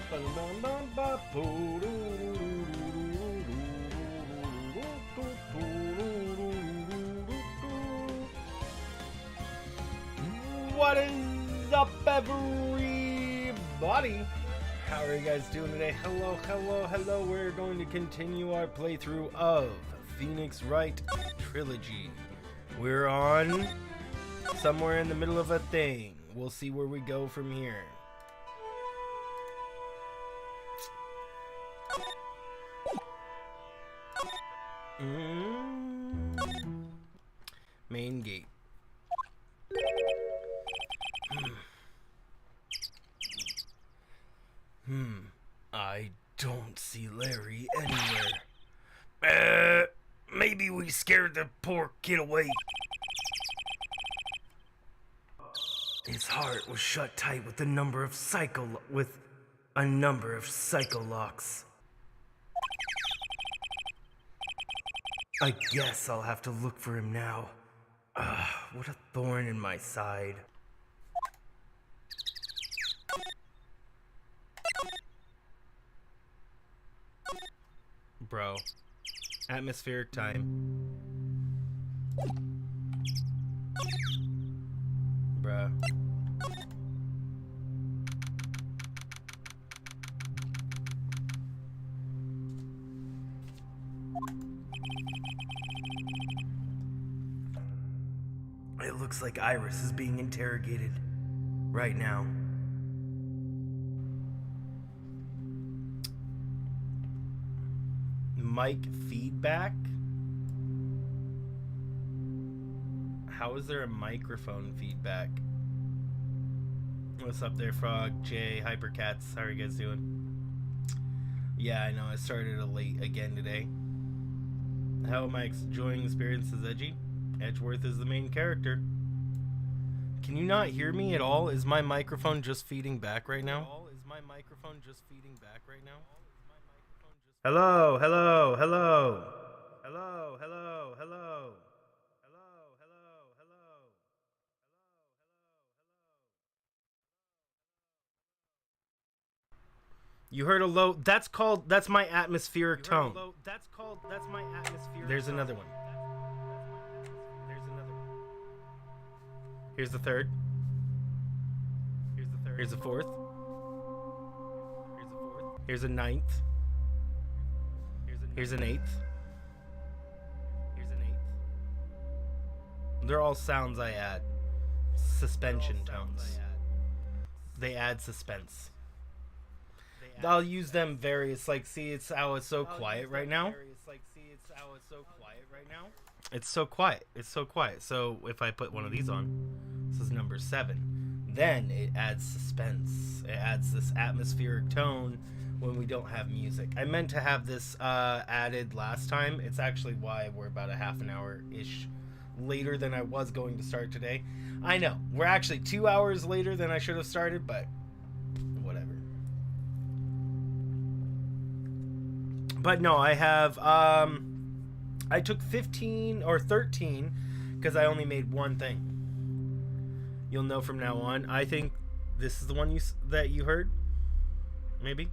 What is up, everybody? How are you guys doing today? Hello, hello, hello. We're going to continue our playthrough of Phoenix Wright Trilogy. We're on somewhere in the middle of a thing. We'll see where we go from here. Main gate. I don't see Larry anywhere. Maybe we scared the poor kid away. His heart was shut tight with a number of psycho locks. I guess I'll have to look for him now. What a thorn in my side. Bro. Atmospheric time. Bruh. It looks like Iris is being interrogated right now. Mic feedback? How is there a microphone feedback? What's up there, Frog, Jay, Hypercats? How are you guys doing? Yeah, I know, I started late again today. How am I enjoying the experience is edgy? Edgeworth is the main character. Can you not hear me at all? Is my microphone just feeding back right now? Hello, hello, hello. Hello, hello, hello. You heard a low. That's my atmospheric tone. There's another one. Here's the third. Here's the fourth. Here's a ninth. Here's an eighth. They're all sounds I add. Suspension tones. They add suspense. I'll use them various, like, see, it's how it's so quiet right now. It's so quiet. So if I put one of these on, this is number 7, then it adds suspense. It adds this atmospheric tone when we don't have music. I meant to have this added last time. It's actually why we're about a half an hour-ish later than I was going to start today. I know, we're actually 2 hours later than I should have started, but whatever. But no, I have, I took 15 or 13 because I only made one thing. You'll know from now on. I think this is the one that you heard. Maybe.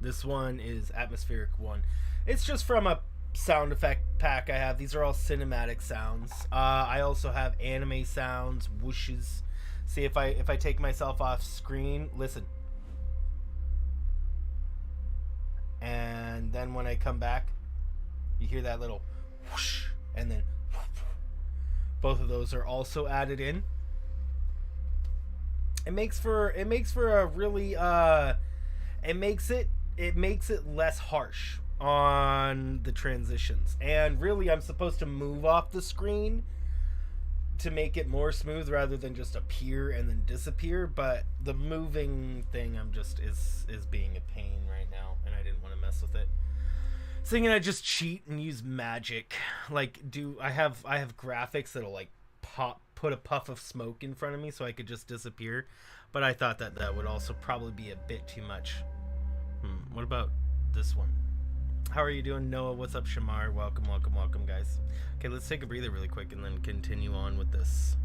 This one is Atmospheric 1. It's just from a sound effect pack I have. These are all cinematic sounds. I also have anime sounds, whooshes. See, if I take myself off screen, listen. And then when I come back, you hear that little whoosh, and then both of those are also added in. It makes for a really it makes it less harsh on the transitions. And really, I'm supposed to move off the screen to make it more smooth rather than just appear and then disappear, but the moving thing is being a pain right now, and I didn't want to mess with it. So thinking I just cheat and use magic. Like, I have graphics that'll like put a puff of smoke in front of me so I could just disappear, but I thought that would also probably be a bit too much. What about this one? How are you doing, Noah? What's up, Shamar? Welcome, welcome, welcome, guys. Okay, let's take a breather really quick and then continue on with this.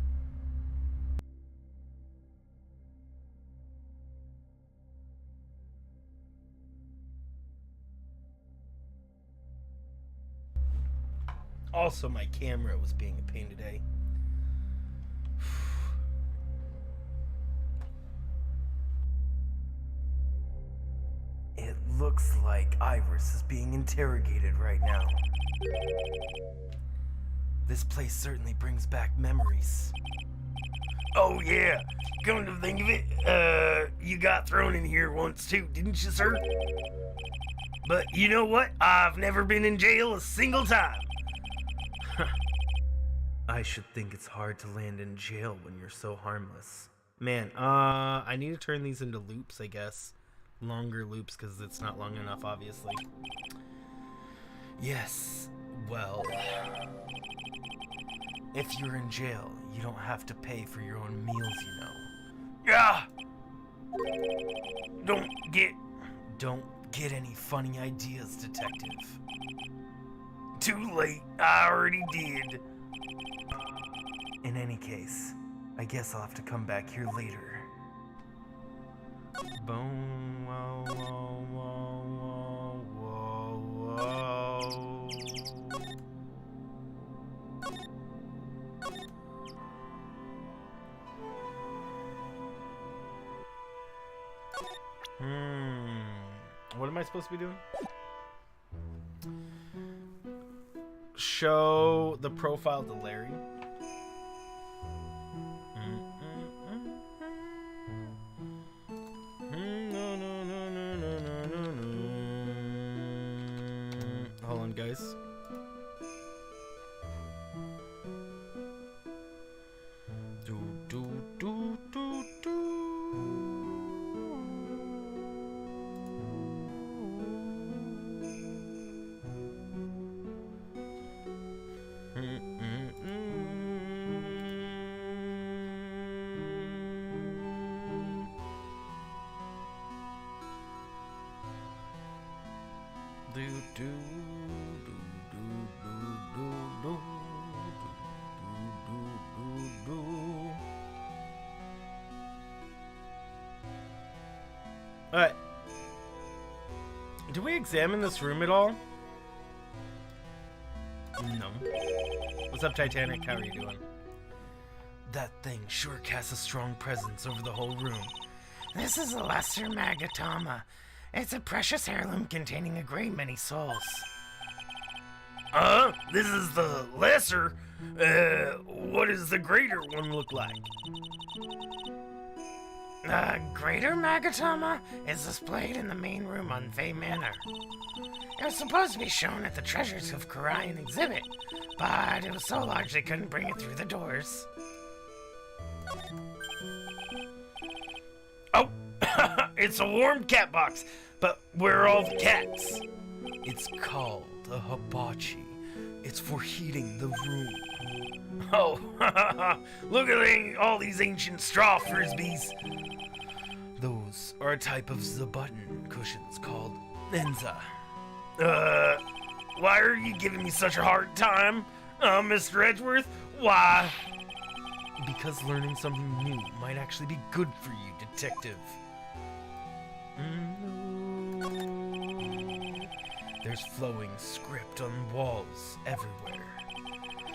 Also, my camera was being a pain today. It looks like Iris is being interrogated right now. This place certainly brings back memories. Oh yeah, come to think of it, you got thrown in here once too, didn't you, sir? But you know what? I've never been in jail a single time. I should think it's hard to land in jail when you're so harmless. Man, I need to turn these into loops, I guess. Longer loops, because it's not long enough, obviously. Yes, well... if you're in jail, you don't have to pay for your own meals, you know. Yeah! Don't get any funny ideas, detective. Too late, I already did. In any case, I guess I'll have to come back here later. Boom, whoa, whoa, whoa, whoa, whoa, What am I supposed to be doing? Show the profile to Larry. Hold on, guys. Alright. Do we examine this room at all? No. What's up, Titanic? How are you doing? That thing sure casts a strong presence over the whole room. This is a lesser magatama. It's a precious heirloom containing a great many souls. This is the lesser? What does the greater one look like? The greater magatama is displayed in the main room on Fey Manor. It was supposed to be shown at the Treasures of Karayan exhibit, but it was so large they couldn't bring it through the doors. Oh, it's a warm cat box, but where are all the cats? It's called a hibachi. It's for heating the room. Oh, look at all these ancient straw frisbees. Those are a type of zabuton cushions called Enza. Why are you giving me such a hard time, Mr. Edgeworth? Why? Because learning something new might actually be good for you, detective. There's flowing script on walls everywhere.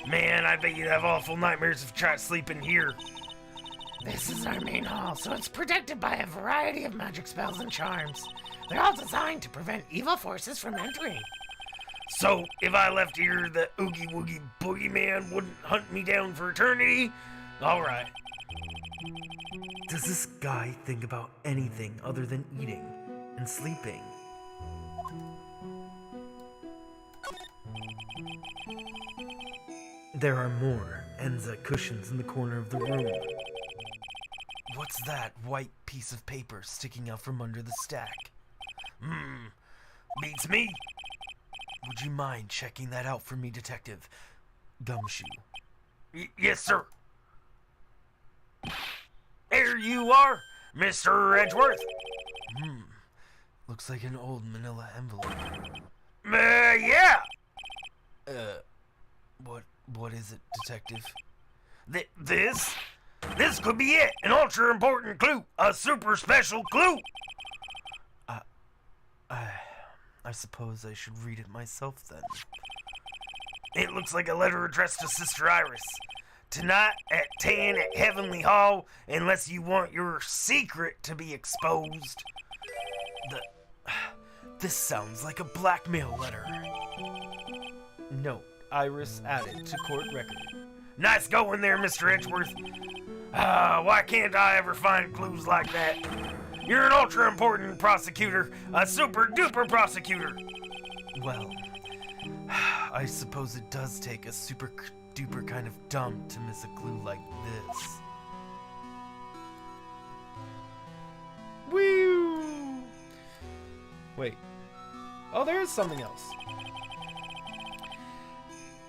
Man, I bet you'd have awful nightmares if you try to sleep in here. This is our main hall, so it's protected by a variety of magic spells and charms. They're all designed to prevent evil forces from entering. So, if I left here, the Oogie Woogie Boogeyman wouldn't hunt me down for eternity? Alright. Does this guy think about anything other than eating and sleeping? There are more Enza cushions in the corner of the room. What's that white piece of paper sticking out from under the stack? Beats me. Would you mind checking that out for me, Detective Gumshoe? Yes, sir. There you are, Mr. Edgeworth. Looks like an old manila envelope. Yeah. What is it, Detective? This could be it. An ultra important clue. A super special clue. I suppose I should read it myself then. It looks like a letter addressed to Sister Iris. Tonight at 10 at Heavenly Hall, unless you want your secret to be exposed. This sounds like a blackmail letter. Note, Iris added to court record. Nice going there, Mr. Edgeworth. Why can't I ever find clues like that? You're an ultra-important prosecutor, a super-duper prosecutor. Well, I suppose it does take a super-duper kind of dump to miss a clue like this. Woo! Wait. Oh, there is something else.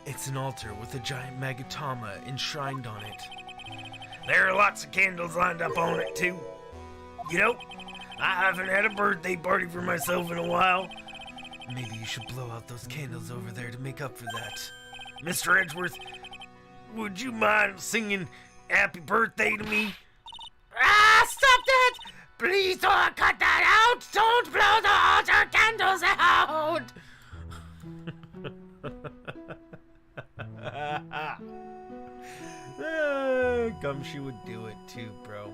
It's an altar with a giant magatama enshrined on it. There are lots of candles lined up on it, too. You know, I haven't had a birthday party for myself in a while. Maybe you should blow out those candles over there to make up for that. Mr. Edgeworth, would you mind singing happy birthday to me? Ah, stop that! Please don't cut that out! Don't blow the altar candles out! Gumshoe would do it too, bro.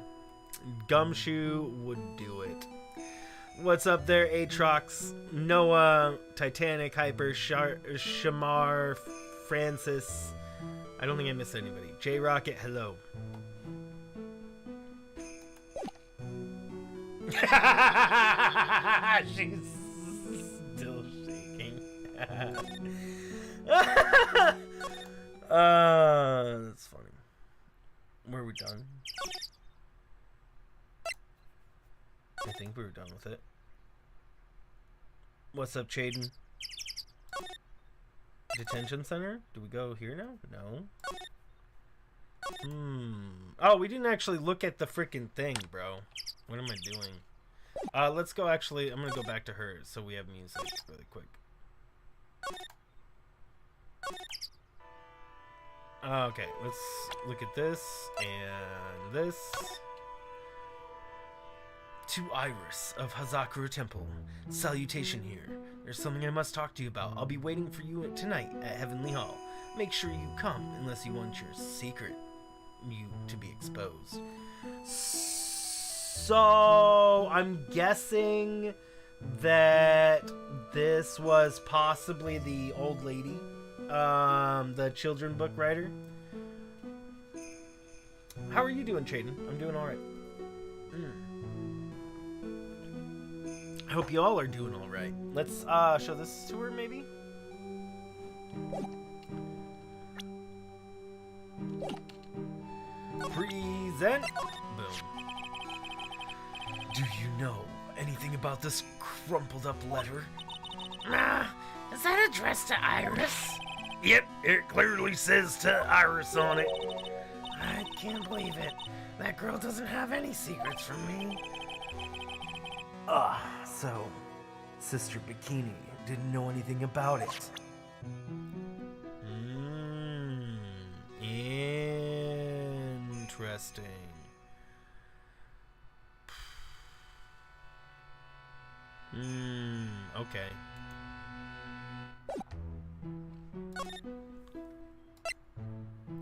Gumshoe would do it. What's up there, Atrox, Noah, Titanic, Hyper, Shamar, Francis. I don't think I missed anybody. J Rocket, hello. She's still shaking. That's funny. Were we done? I think we were done with it. What's up, Chaden? Detention center? Do we go here now? No. Oh, we didn't actually look at the freaking thing, bro. What am I doing? Let's go actually. I'm gonna go back to her so we have music really quick. Okay, let's look at this and this. To Iris of Hazakura Temple. Salutation here. There's something I must talk to you about. I'll be waiting for you tonight at Heavenly Hall. Make sure you come unless you want your secret to be exposed. So, I'm guessing that this was possibly the old lady, the children book writer. How are you doing, Chaden? I'm doing alright. I hope you all are doing alright. Let's show this to her, maybe? Present. Boom. Do you know anything about this crumpled up letter? Is that addressed to Iris? Yep, it clearly says to Iris on it. I can't believe it. That girl doesn't have any secrets from me. So, Sister Bikini didn't know anything about it. Interesting. Okay.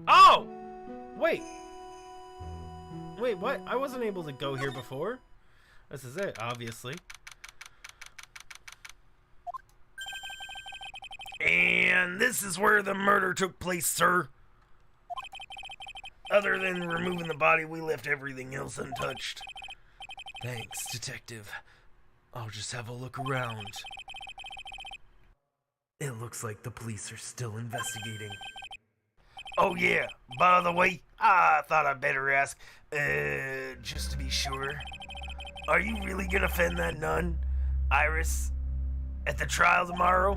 Oh! Wait, what? I wasn't able to go here before. This is it, obviously. And this is where the murder took place, sir. Other than removing the body, we left everything else untouched. Thanks, Detective. I'll just have a look around. It looks like the police are still investigating. Oh yeah, by the way, I thought I'd better ask, just to be sure. Are you really gonna defend that nun, Iris, at the trial tomorrow?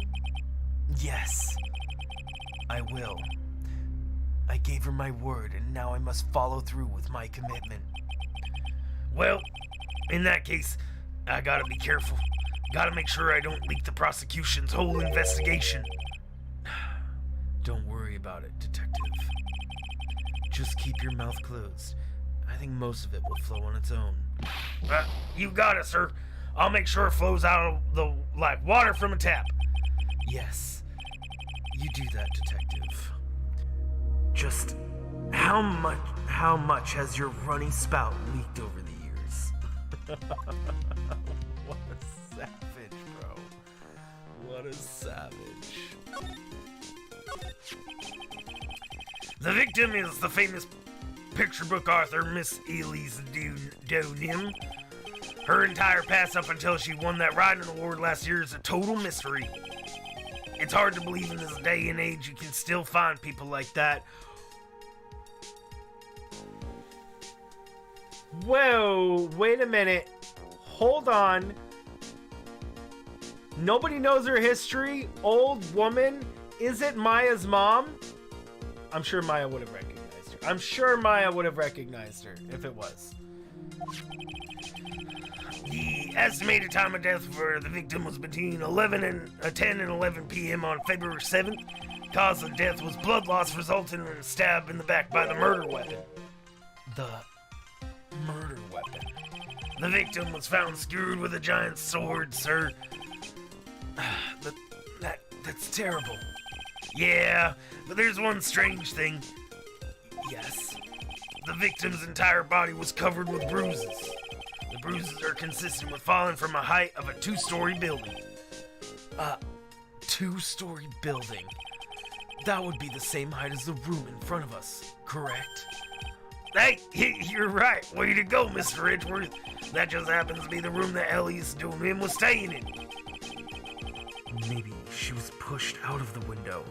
Yes, I will. I gave her my word, and now I must follow through with my commitment. Well, in that case, I gotta be careful. Gotta make sure I don't leak the prosecution's whole investigation. Don't worry about it, Detective. Just keep your mouth closed. I think most of it will flow on its own. You got it, sir. I'll make sure it flows out of like water from a tap. Yes. you do that, detective? Just how much has your runny spout leaked over the years? What a savage, bro. What a savage. The victim is the famous picture book author Miss Elise Donim. Her entire past up until she won that writing award last year is a total mystery. It's hard to believe in this day and age you can still find people like that. Whoa, wait a minute. Hold on. Nobody knows her history. Old woman. Is it Maya's mom? I'm sure Maya would have recognized her. I'm sure Maya would have recognized her if it was. The estimated time of death for the victim was between 10 and 11 p.m. on February 7th. Cause of death was blood loss resulting in a stab in the back by the murder weapon. The murder weapon. The victim was found skewered with a giant sword, sir. That's terrible. Yeah, but there's one strange thing. Yes. The victim's entire body was covered with bruises. The bruises are consistent with falling from a height of a 2-story building. Two-story building. That would be the same height as the room in front of us, correct? Hey, you're right. Way to go, Mr. Edgeworth. That just happens to be the room that Elise Donim was staying in. Maybe she was pushed out of the window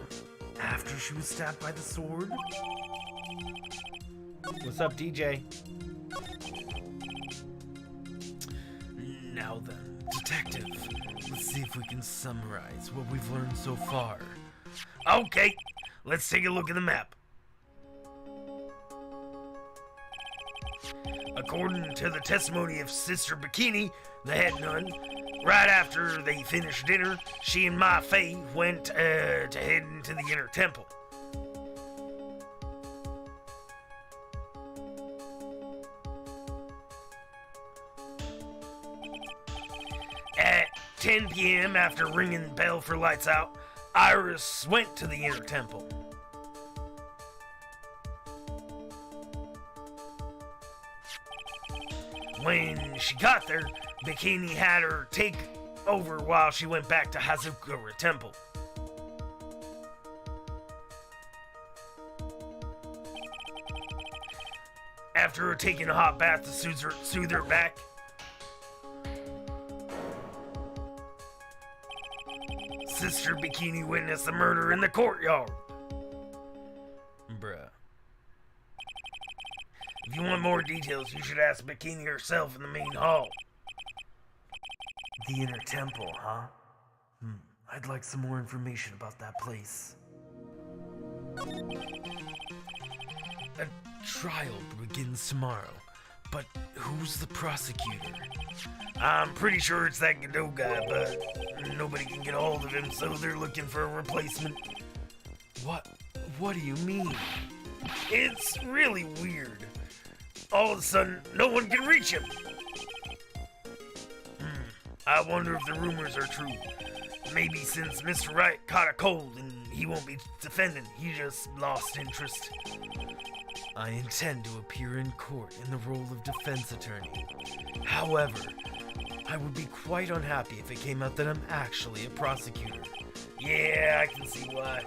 after she was stabbed by the sword? What's up, DJ? Now then, detective, let's see if we can summarize what we've learned so far. Okay, let's take a look at the map. According to the testimony of Sister Bikini, the head nun, right after they finished dinner, she and Ma Fei went to head into the inner temple. At 10 p.m., after ringing the bell for lights out, Iris went to the inner temple. When she got there, Bikini had her take over while she went back to Hazukura Temple. After taking a hot bath to soothe her back, Sister Bikini witnessed the murder in the courtyard. Bruh. If you want more details, you should ask Bikini herself in the main hall. The inner temple, huh? I'd like some more information about that place. A trial begins tomorrow, but who's the prosecutor? I'm pretty sure it's that Godot guy, but nobody can get a hold of him, so they're looking for a replacement. What do you mean? It's really weird. All of a sudden, no one can reach him. I wonder if the rumors are true. Maybe since Mr. Wright caught a cold and he won't be defending, he just lost interest. I intend to appear in court in the role of defense attorney. However, I would be quite unhappy if it came out that I'm actually a prosecutor. Yeah, I can see why.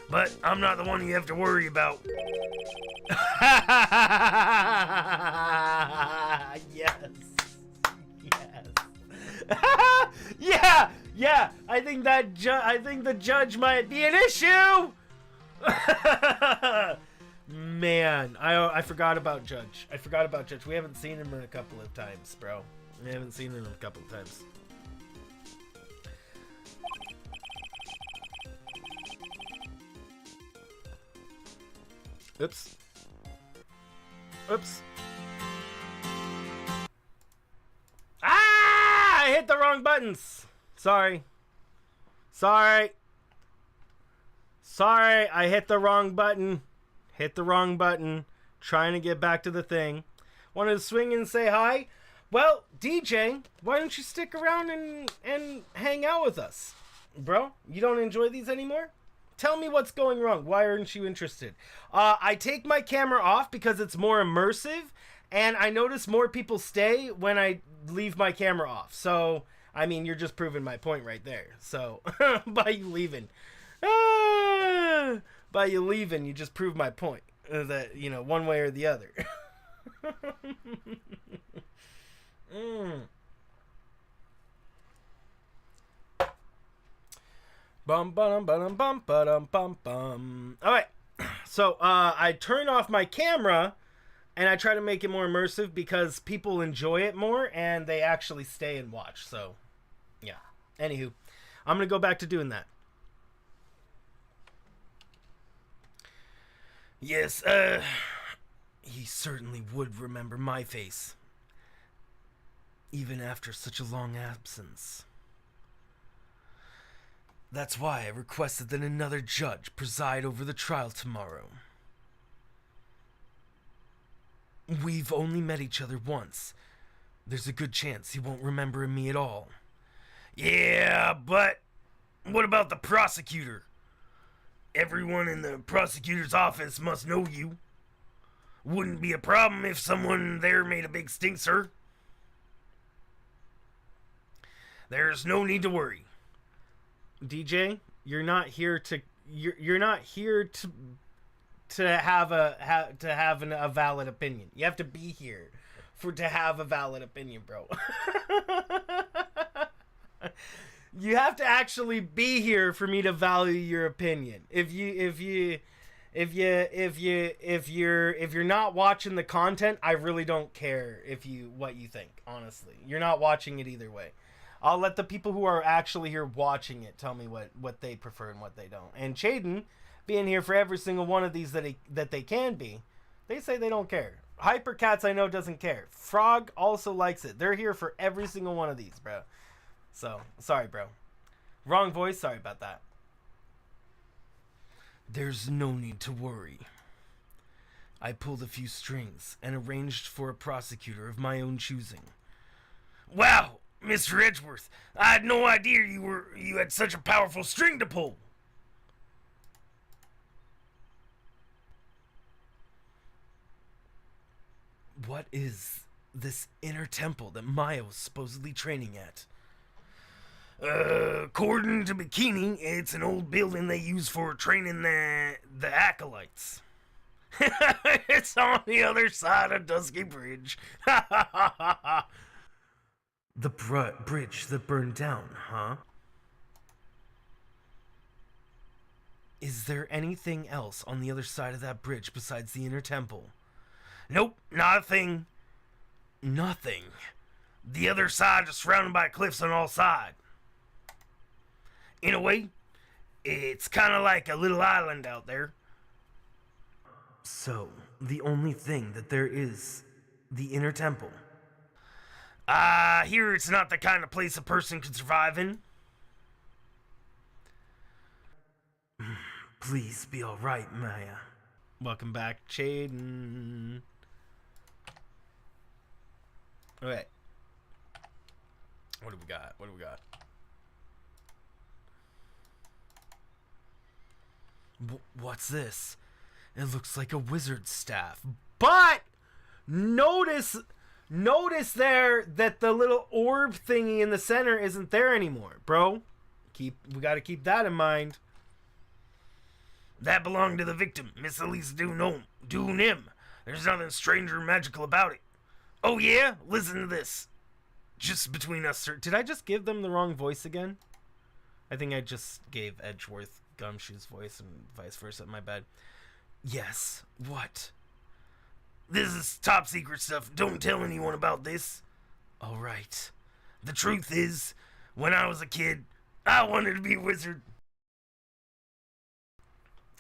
But I'm not the one you have to worry about. Yes. Yeah. I think the judge might be an issue. Man, I forgot about Judge. We haven't seen him in a couple of times, bro. Oops. Ah! I hit the wrong buttons. Sorry. I hit the wrong button. Trying to get back to the thing. Wanted to swing and say hi? Well, DJ, why don't you stick around and hang out with us? Bro, you don't enjoy these anymore? Tell me what's going wrong. Why aren't you interested? I take my camera off because it's more immersive, and I notice more people stay when I leave my camera off. So, I mean, you're just proving my point right there. So, by you leaving. By you leaving, you just prove my point. That, you know, one way or the other. Bum bum bum bum bum bum bum. All right, so I turn off my camera, and I try to make it more immersive because people enjoy it more, and they actually stay and watch. So, yeah. Anywho, I'm gonna go back to doing that. Yes, he certainly would remember my face, even after such a long absence. That's why I requested that another judge preside over the trial tomorrow. We've only met each other once. There's a good chance he won't remember me at all. Yeah, but what about the prosecutor? Everyone in the prosecutor's office must know you. Wouldn't be a problem if someone there made a big stink, sir. There's no need to worry. DJ, you're not here to you're not here to have a valid opinion. You have to be here to have a valid opinion, bro. You have to actually be here for me to value your opinion. If you're not watching the content, I really don't care what you think, honestly. You're not watching it either way. I'll let the people who are actually here watching it tell me what they prefer and what they don't. And Chaden, being here for every single one of these that they can be, they say they don't care. Hypercats, I know, doesn't care. Frog also likes it. They're here for every single one of these, bro. So, sorry, bro. Wrong voice, sorry about that. There's no need to worry. I pulled a few strings and arranged for a prosecutor of my own choosing. Wow! Mr. Edgeworth, I had no idea you had such a powerful string to pull. What is this inner temple that Maya was supposedly training at? According to Bikini, it's an old building they use for training the acolytes. It's on the other side of Dusky Bridge. The bridge that burned down, huh? Is there anything else on the other side of that bridge besides the inner temple? Nope, not a thing. Nothing. The other side is surrounded by cliffs on all sides. In a way, it's kind of like a little island out there. So, the only thing that there is the inner temple. I hear it's not the kind of place a person could survive in. Please be alright, Maya. Welcome back, Chaden. Okay. What do we got? What's this? It looks like a wizard's staff. But notice there that the little orb thingy in the center isn't there anymore, bro. We got to keep that in mind. That belonged to the victim, Miss Elise Dunim. There's nothing strange or magical about it. Oh yeah? Listen to this. Just between us, sir. Did I just give them the wrong voice again? I think I just gave Edgeworth Gumshoe's voice and vice versa. My bad. Yes. What? This is top secret stuff. Don't tell anyone about this. All right. The truth is, when I was a kid, I wanted to be a wizard.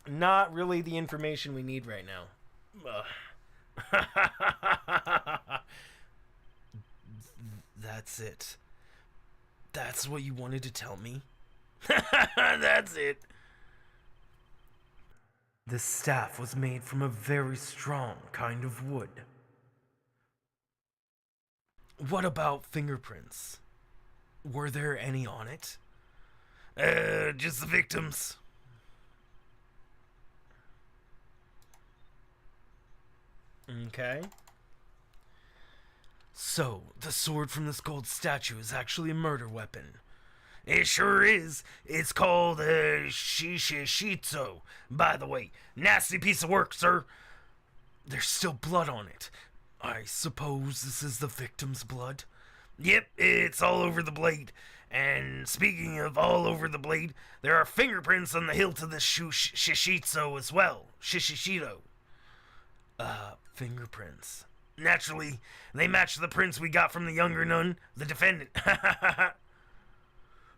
Not really the information we need right now. That's it. That's what you wanted to tell me? That's it. This staff was made from a very strong kind of wood. What about fingerprints? Were there any on it? Just the victims. Okay. So, the sword from this gold statue is actually a murder weapon. It sure is. It's called Shishishitsu. By the way, nasty piece of work, sir. There's still blood on it. I suppose this is the victim's blood? Yep, it's all over the blade. And speaking of all over the blade, there are fingerprints on the hilt of this Shishitsu as well. Shishishito. Fingerprints. Naturally, they match the prints we got from the younger nun, the defendant.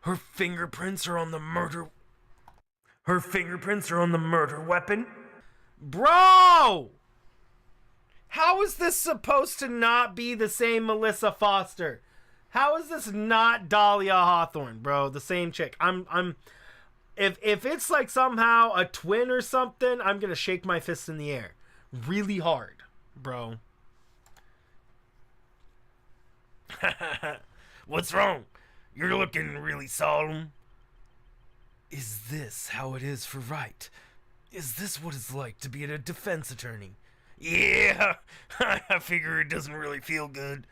Her fingerprints are on the murder... Her fingerprints are on the murder weapon? Bro! How is this supposed to not be the same Melissa Foster? How is this not Dahlia Hawthorne, bro? The same chick. If it's like somehow a twin or something, I'm gonna shake my fist in the air. Really hard, bro. What's wrong? You're looking really solemn. Is this how it is for Wright? Is this what it's like to be a defense attorney? Yeah, I figure it doesn't really feel good.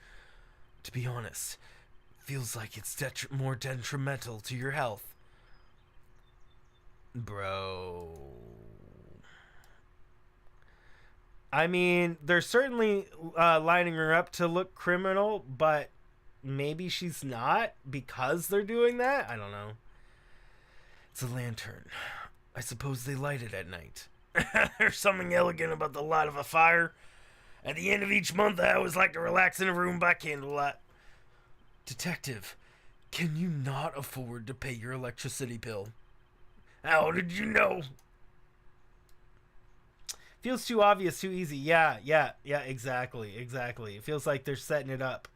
To be honest, feels like it's more detrimental to your health. Bro. I mean, they're certainly lining her up to look criminal, but maybe she's not because they're doing that? I don't know. It's a lantern. I suppose they light it at night. There's something elegant about the light of a fire. At the end of each month, I always like to relax in a room by candlelight. Detective, can you not afford to pay your electricity bill? How did you know? Feels too obvious, too easy. Yeah, exactly. It feels like they're setting it up.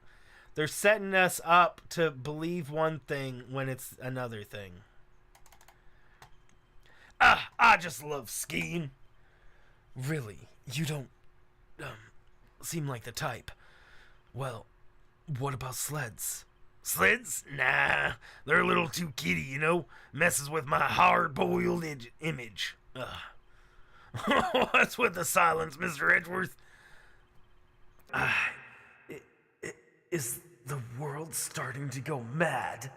They're setting us up to believe one thing when it's another thing. I just love skiing. Really? You don't, seem like the type. Well, what about sleds? Sleds? Nah, they're a little too kiddie, you know? Messes with my hard-boiled image. What's with the silence, Mr. Edgeworth? Is the world starting to go mad?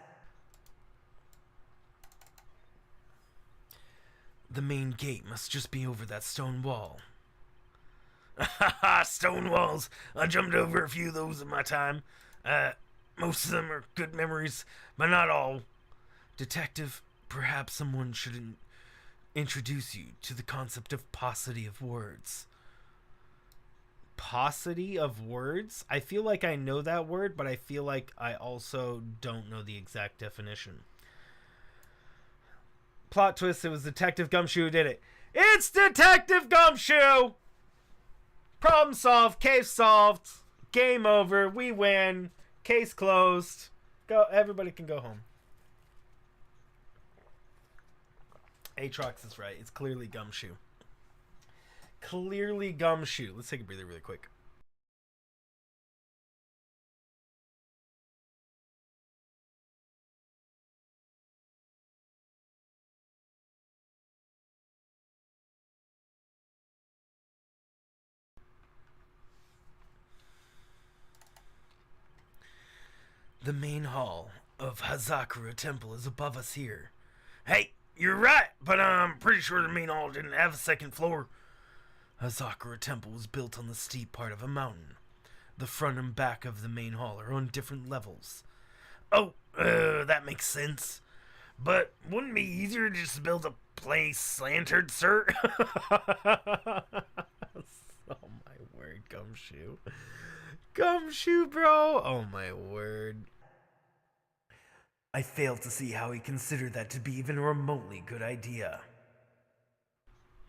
The main gate must just be over that stone wall. Stone walls. I jumped over a few of those in my time. Most of them are good memories, but not all. Detective, perhaps someone should introduce you to the concept of paucity of words. Paucity of words? I feel like I know that word, but I feel like I also don't know the exact definition. Plot twist, it was Detective Gumshoe who did it. It's Detective Gumshoe! Problem solved, case solved, game over, we win, case closed. Go, everybody can go home. Aatrox is right, it's clearly Gumshoe. Clearly Gumshoe. Let's take a breather really quick. The main hall of Hazakura Temple is above us here. Hey, you're right, but I'm pretty sure the main hall didn't have a second floor. Hazakura Temple was built on the steep part of a mountain. The front and back of the main hall are on different levels. Oh, that makes sense. But wouldn't it be easier to just build a place slanted, sir? Oh my word, Gumshoe. Gumshoe, bro. Oh my word. I fail to see how he considered that to be even a remotely good idea.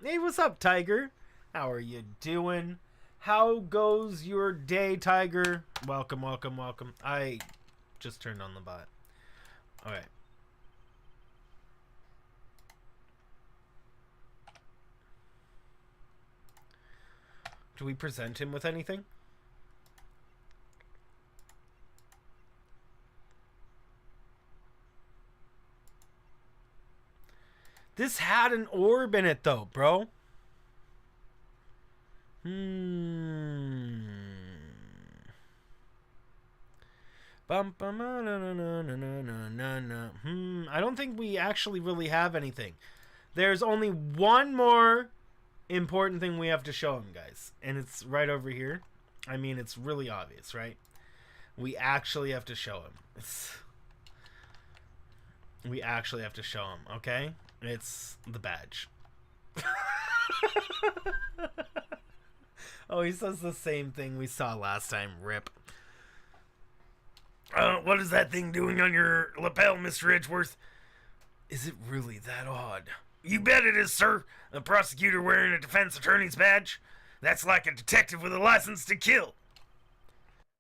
Hey, what's up, Tiger? How are you doing? How goes your day, Tiger? Welcome. I just turned on the bot. Alright. Do we present him with anything? This had an orb in it, though, bro. Bum, bum, na, na, na, na, na, na, na. I don't think we actually really have anything. There's only one more important thing we have to show him, guys. And it's right over here. I mean, it's really obvious, right? We actually have to show him. We actually have to show him, okay? It's the badge. Oh, he says the same thing we saw last time. Rip. What is that thing doing on your lapel, Mr. Edgeworth? Is it really that odd? You bet it is, sir. A prosecutor wearing a defense attorney's badge? That's like a detective with a license to kill.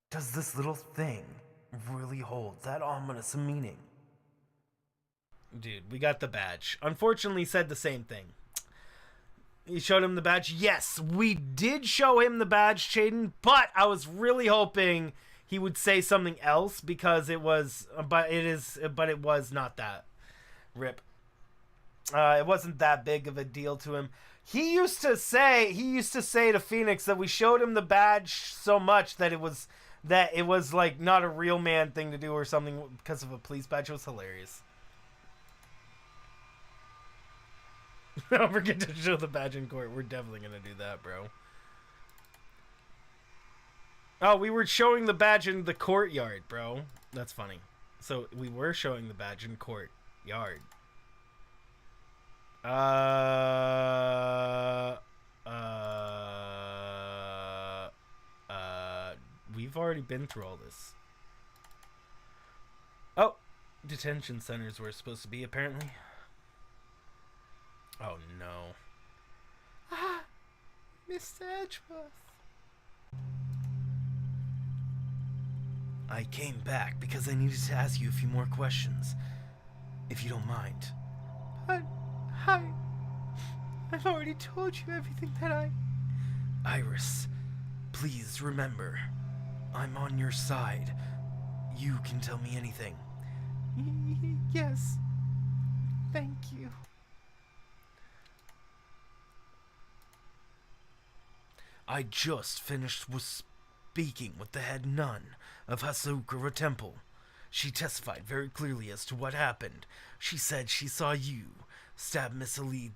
Does this little thing really hold that ominous meaning? Dude, we got the badge. Unfortunately, he said the same thing. You showed him the badge? Yes, we did show him the badge, Chaden, but I was really hoping he would say something else because it was, but it was not that. Rip. It wasn't that big of a deal to him. He used to say to Phoenix that we showed him the badge so much that it was like not a real man thing to do or something because of a police badge. It was hilarious. Don't forget to show the badge in court. We're definitely gonna do that, bro. Oh, we were showing the badge in the courtyard, bro. That's funny. So we were showing the badge in courtyard. We've already been through all this. Oh, detention centers were supposed to be, apparently. Oh, no. Ah, Mr. Edgeworth. I came back because I needed to ask you a few more questions, if you don't mind. But I've already told you everything that I... Iris, please remember, I'm on your side. You can tell me anything. Yes. Thank you. I just finished speaking with the head nun of Hasukura Temple. She testified very clearly as to what happened. She said she saw you stab Miss Elise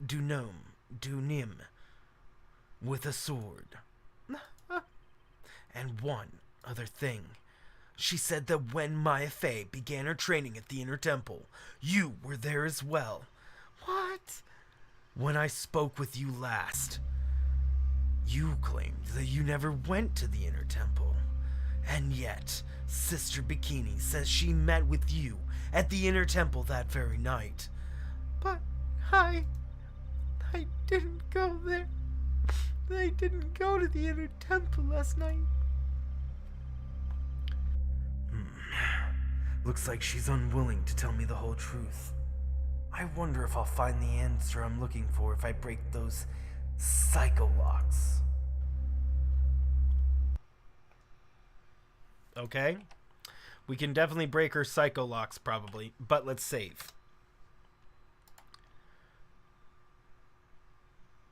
Dunim, with a sword. And one other thing. She said that when Maya Fey began her training at the Inner Temple, you were there as well. What? When I spoke with you last, you claimed that you never went to the Inner Temple. And yet, Sister Bikini says she met with you at the Inner Temple that very night. But I didn't go there. I didn't go to the Inner Temple last night. Looks like she's unwilling to tell me the whole truth. I wonder if I'll find the answer I'm looking for if I break those psycho locks. Okay. We can definitely break her psycho locks probably, but let's save.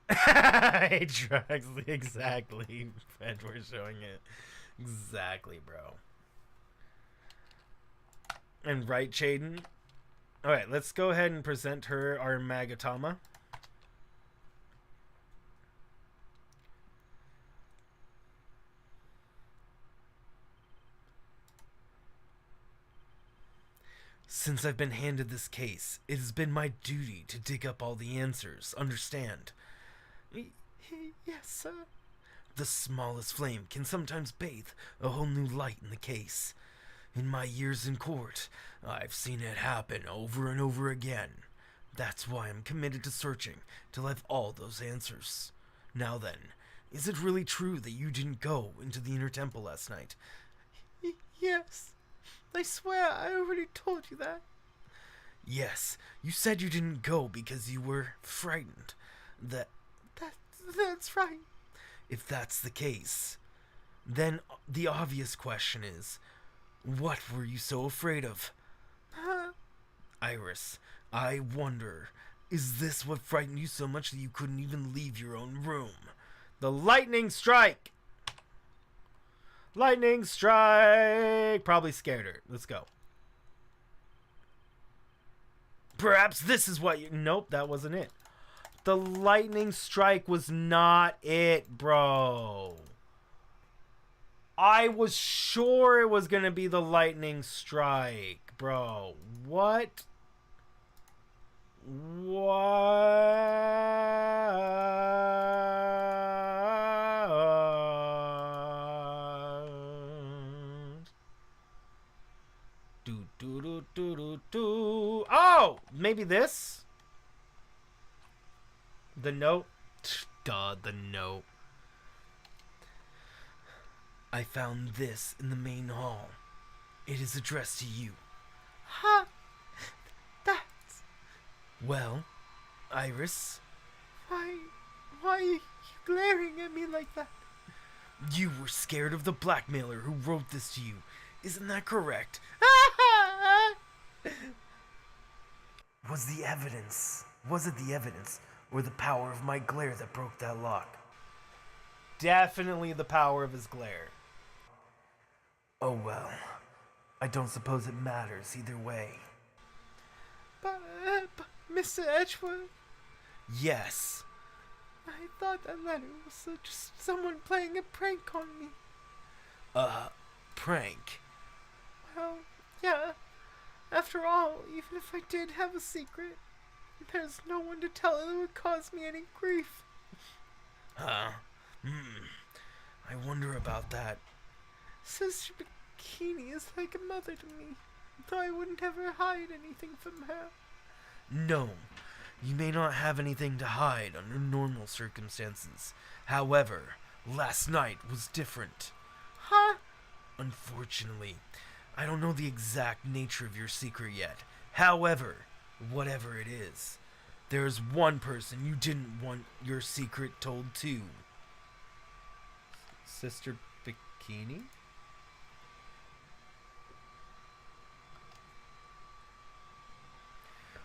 Drugs, exactly. Fed, we're showing it. Exactly, bro. And Wright, Chaden. Alright, let's go ahead and present her our Magatama. Since I've been handed this case, it has been my duty to dig up all the answers, understand? Yes, sir. The smallest flame can sometimes bathe a whole new light in the case. In my years in court, I've seen it happen over and over again. That's why I'm committed to searching till I've all those answers. Now then, is it really true that you didn't go into the Inner Temple last night? Yes. I swear I already told you that. Yes, you said you didn't go because you were frightened. That's right. If that's the case, then the obvious question is, what were you so afraid of? Iris, I wonder, is this what frightened you so much that you couldn't even leave your own room? The lightning strike! Lightning strike! Probably scared her. Let's go. Perhaps this is what you... Nope, that wasn't it. The lightning strike was not it, bro. I was sure it was going to be the lightning strike, bro. What? Oh, maybe this? The note? Duh, the note. I found this in the main hall. It is addressed to you. Huh? That's... Well, Iris? Why are you glaring at me like that? You were scared of the blackmailer who wrote this to you. Isn't that correct? Was it the evidence, or the power of my glare that broke that lock? Definitely the power of his glare. Oh well, I don't suppose it matters either way. But Mr. Edgeworth? Yes. I thought that letter was just someone playing a prank on me. Prank? Well, yeah. After all, even if I did have a secret, there's no one to tell it that would cause me any grief. I wonder about that. Sister Bikini is like a mother to me, though I wouldn't ever hide anything from her. No, you may not have anything to hide under normal circumstances. However, last night was different. Huh? Unfortunately, I don't know the exact nature of your secret yet. However, whatever it is, there is one person you didn't want your secret told to. Sister Bikini?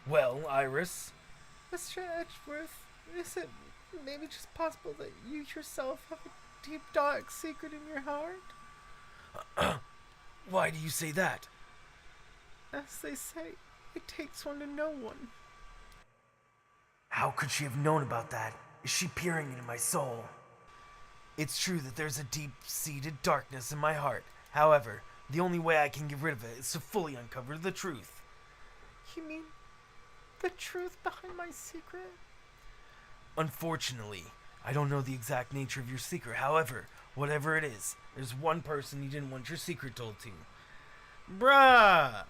Well, Iris? Mr. Edgeworth, is it maybe just possible that you yourself have a deep, dark secret in your heart? Why do you say that? As they say, it takes one to know one. How could she have known about that? Is she peering into my soul? It's true that there's a deep-seated darkness in my heart. However, the only way I can get rid of it is to fully uncover the truth. You mean the truth behind my secret? Unfortunately, I don't know the exact nature of your secret. However, whatever it is, there's one person you didn't want your secret told to. Bruh!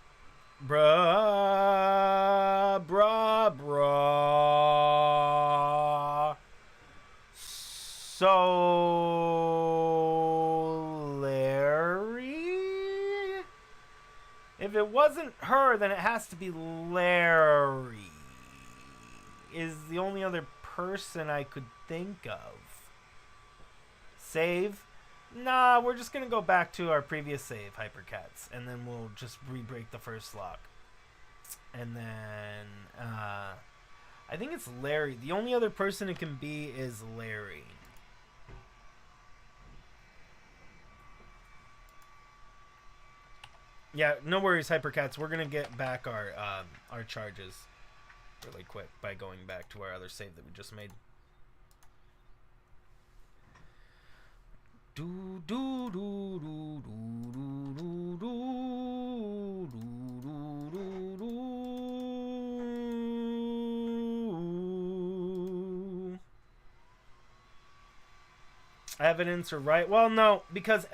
So, Larry? If it wasn't her, then it has to be Larry. Is the only other person I could think of. Save? Nah, we're just gonna go back to our previous save, Hypercats, and then we'll just re-break the first lock. And then, I think it's Larry. The only other person it can be is Larry. Yeah, no worries, Hypercats. We're gonna get back our charges really quick by going back to our other save that we just made. Do do do do do do do do do do. Evidence or right? Well, no, because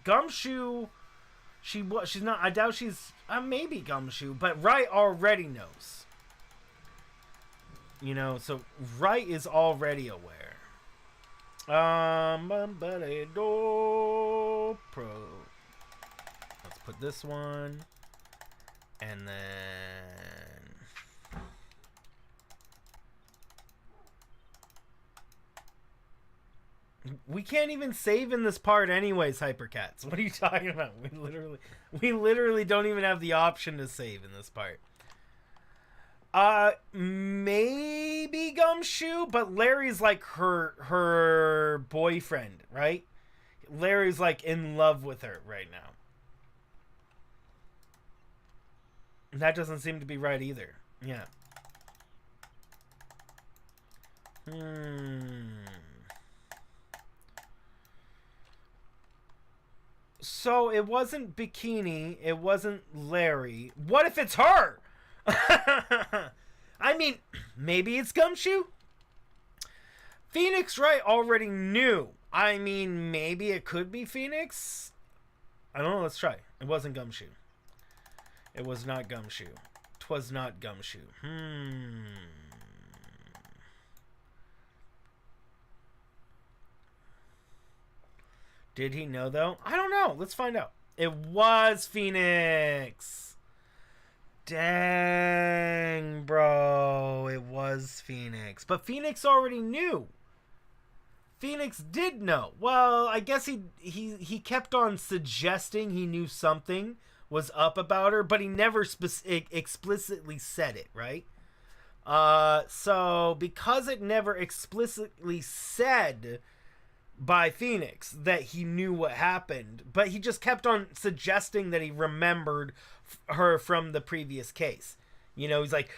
Gumshoe, she's not. I doubt she's. Maybe Gumshoe, but Wright already knows. You know, so Wright is already aware. Pro. Let's put this one, and then we can't even save in this part, anyways. Hypercats. What are you talking about? We literally don't even have the option to save in this part. Maybe Gumshoe, but Larry's like her boyfriend, right? Larry's like in love with her right now. And that doesn't seem to be right either. Yeah. So it wasn't Bikini. It wasn't Larry. What if it's her? I mean, maybe it's Gumshoe? Phoenix Wright already knew. I mean, maybe it could be Phoenix? I don't know. Let's try. It wasn't Gumshoe. It was not Gumshoe. 'Twas not Gumshoe. Did he know, though? I don't know. Let's find out. It was Phoenix. Dang, bro. It was Phoenix. But Phoenix already knew. Phoenix did know. Well, I guess he kept on suggesting he knew something was up about her, but he never explicitly said it, right? So because it never explicitly said by Phoenix that he knew what happened, but he just kept on suggesting that he remembered her from the previous case. You know, he's like,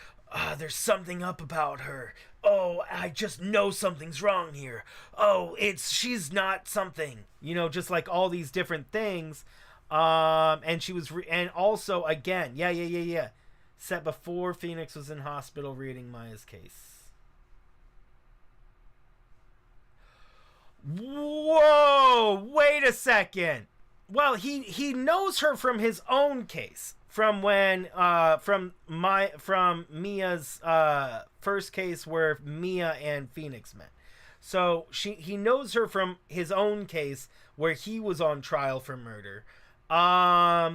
there's something up about her. Oh, I just know something's wrong here. Oh, she's not something. You know, just like all these different things. And she was, and also again, yeah. Set before Phoenix was in hospital reading Maya's case. Whoa! Wait a second. Well, he knows her from his own case, from when from Mia's first case where Mia and Phoenix met. So he knows her from his own case where he was on trial for murder. But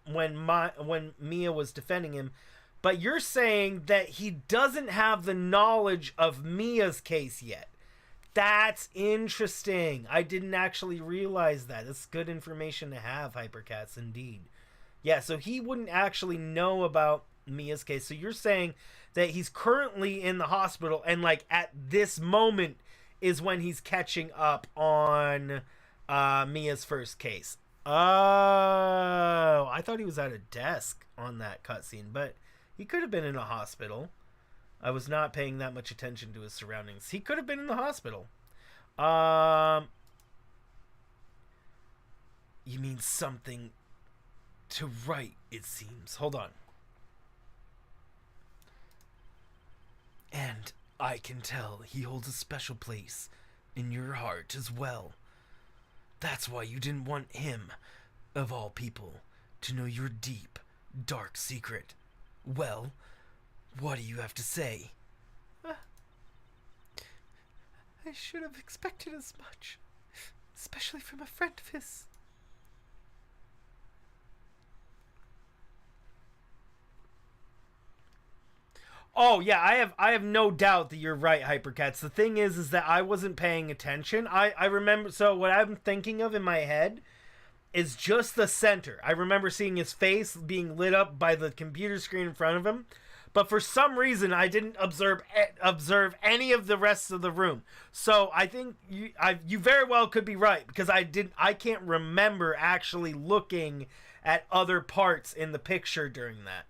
when Mia was defending him. But you're saying that he doesn't have the knowledge of Mia's case yet. That's interesting. I didn't actually realize that. That's good information to have, Hypercats, indeed. Yeah, so he wouldn't actually know about Mia's case. So you're saying that he's currently in the hospital and, like, at this moment is when he's catching up on Mia's first case. Oh, I thought he was at a desk on that cutscene, but he could have been in a hospital. I was not paying that much attention to his surroundings. He could have been in the hospital. You mean something to Wright, it seems. Hold on. And I can tell he holds a special place in your heart as well. That's why you didn't want him, of all people, to know your deep, dark secret. Well, what do you have to say? I should have expected as much, especially from a friend of his. Oh yeah, I have no doubt that you're right, Hypercats. The thing is that I wasn't paying attention. I remember, so what I'm thinking of in my head is just the center. I remember seeing his face being lit up by the computer screen in front of him, but for some reason I didn't observe any of the rest of the room. So I think you very well could be right, because I can't remember actually looking at other parts in the picture during that.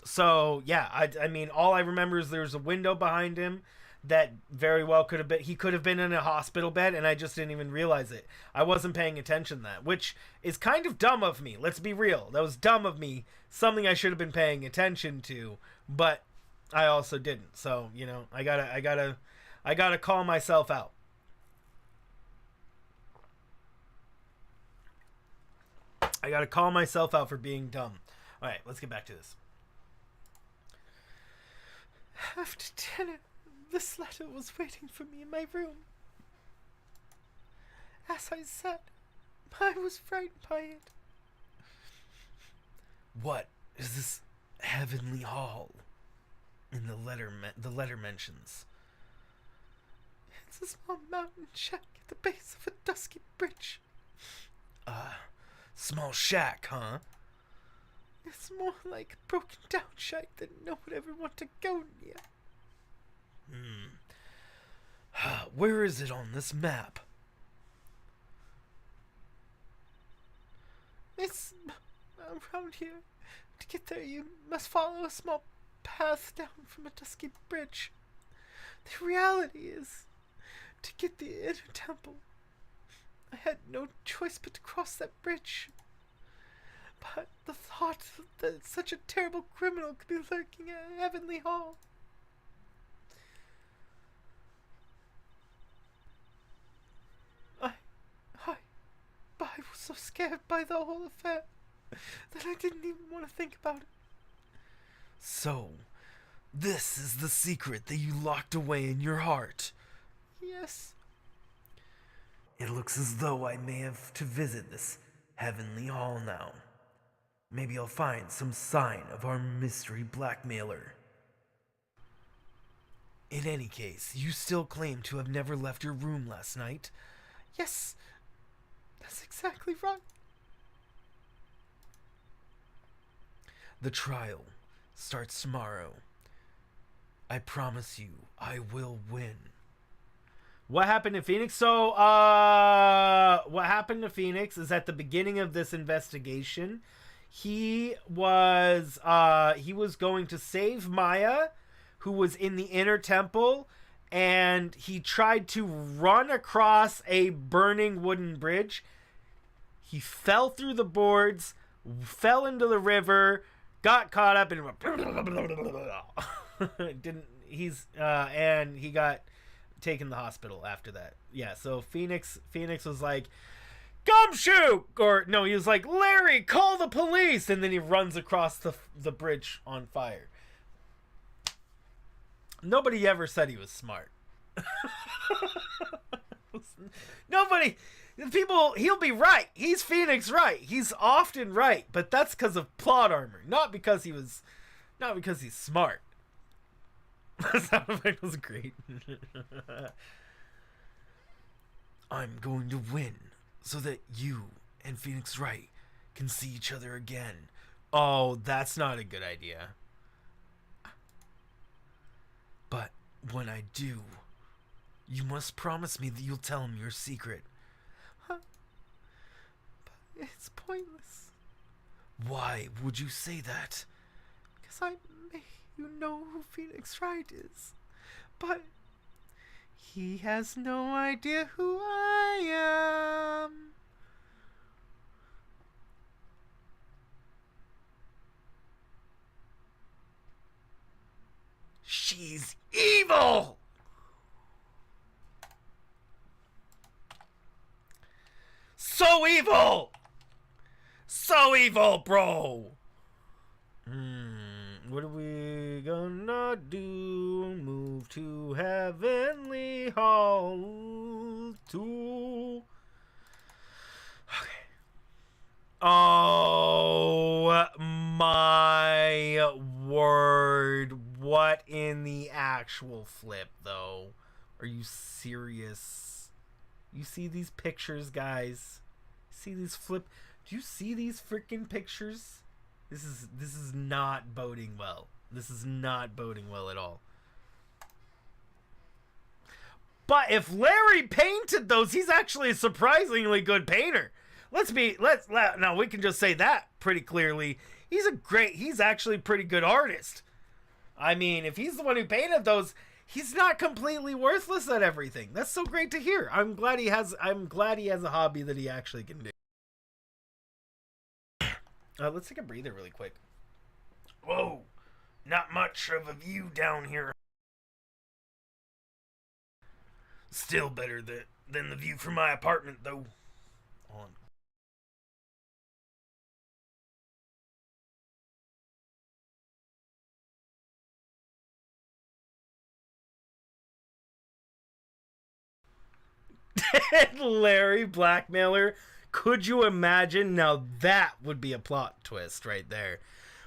So yeah, I mean, all I remember is there's a window behind him that very well could have been, he could have been in a hospital bed, and I just didn't even realize it. I wasn't paying attention to that, which is kind of dumb of me. Let's be real. That was dumb of me. Something I should have been paying attention to, but I also didn't. So, you know, I gotta call myself out. I gotta call myself out for being dumb. All right, let's get back to this. After dinner, this letter was waiting for me in my room. As I said, I was frightened by it. What is this heavenly hall in the letter mentions? It's a small mountain shack at the base of a dusky bridge. Small shack, huh? It's more like a broken down shack that no one ever want to go near. Where is it on this map? It's around here. To get there, you must follow a small path down from a dusky bridge. The reality is, to get the inner temple, I had no choice but to cross that bridge. But the thought that such a terrible criminal could be lurking at Heavenly Hall. I was so scared by the whole affair that I didn't even want to think about it. So, this is the secret that you locked away in your heart. Yes. It looks as though I may have to visit this Heavenly Hall now. Maybe I'll find some sign of our mystery blackmailer. In any case, you still claim to have never left your room last night? Yes. That's exactly right. The trial starts tomorrow. I promise you, I will win. What happened to Phoenix? So, what happened to Phoenix is at the beginning of this investigation, he was going to save Maya, who was in the inner temple, and he tried to run across a burning wooden bridge. He fell through the boards, fell into the river, got caught up, and and he got taken to the hospital after that. Yeah, so Phoenix was like, "Gumshoe!" Or no, he was like, "Larry, call the police!" And then he runs across the bridge on fire. Nobody ever said he was smart. Nobody. People, he'll be right. He's Phoenix Wright. He's often right, but that's because of plot armor, not because he's smart. That sound effect was great. I'm going to win so that you and Phoenix Wright can see each other again. Oh, that's not a good idea. But when I do, you must promise me that you'll tell him your secret. But it's pointless. Why would you say that? Because I make you know who Phoenix Wright is. But he has no idea who I am. She's evil! So evil! So evil, bro! What are we gonna do? Move to Heavenly Hall to... Okay. Oh my word. What in the actual flip, though? Are you serious? You see these pictures, guys? See these flip... Do you see these freaking pictures? This is not boding well. This is not boding well at all. But if Larry painted those, he's actually a surprisingly good painter. Now we can just say that pretty clearly. He's actually a pretty good artist. I mean, if he's the one who painted those, he's not completely worthless at everything. That's so great to hear. I'm glad he has a hobby that he actually can do. Let's take a breather really quick. Whoa, not much of a view down here. Still better than the view from my apartment, though. On. Larry blackmailer. Could you imagine? Now that would be a plot twist right there.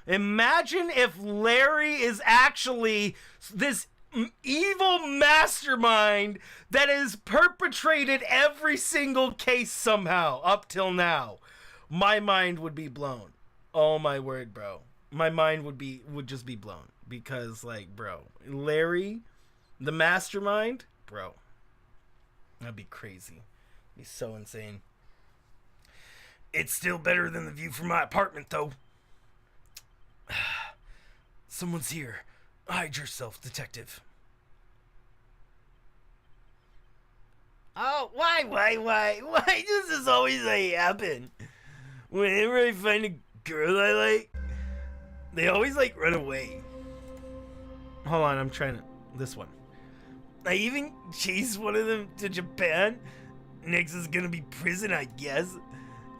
Imagine if Larry is actually this evil mastermind that has perpetrated every single case somehow up till now. My mind would be blown. Oh my word, bro. My mind would just be blown because, like, bro, Larry, the mastermind, bro. That'd be crazy. It'd be so insane. It's still better than the view from my apartment, though. Someone's here. Hide yourself, detective. Oh, why does this always happen? Whenever I find a girl I like, they always run away. Hold on, I'm trying to... This one. I even chased one of them to Japan. Next is gonna be prison, I guess.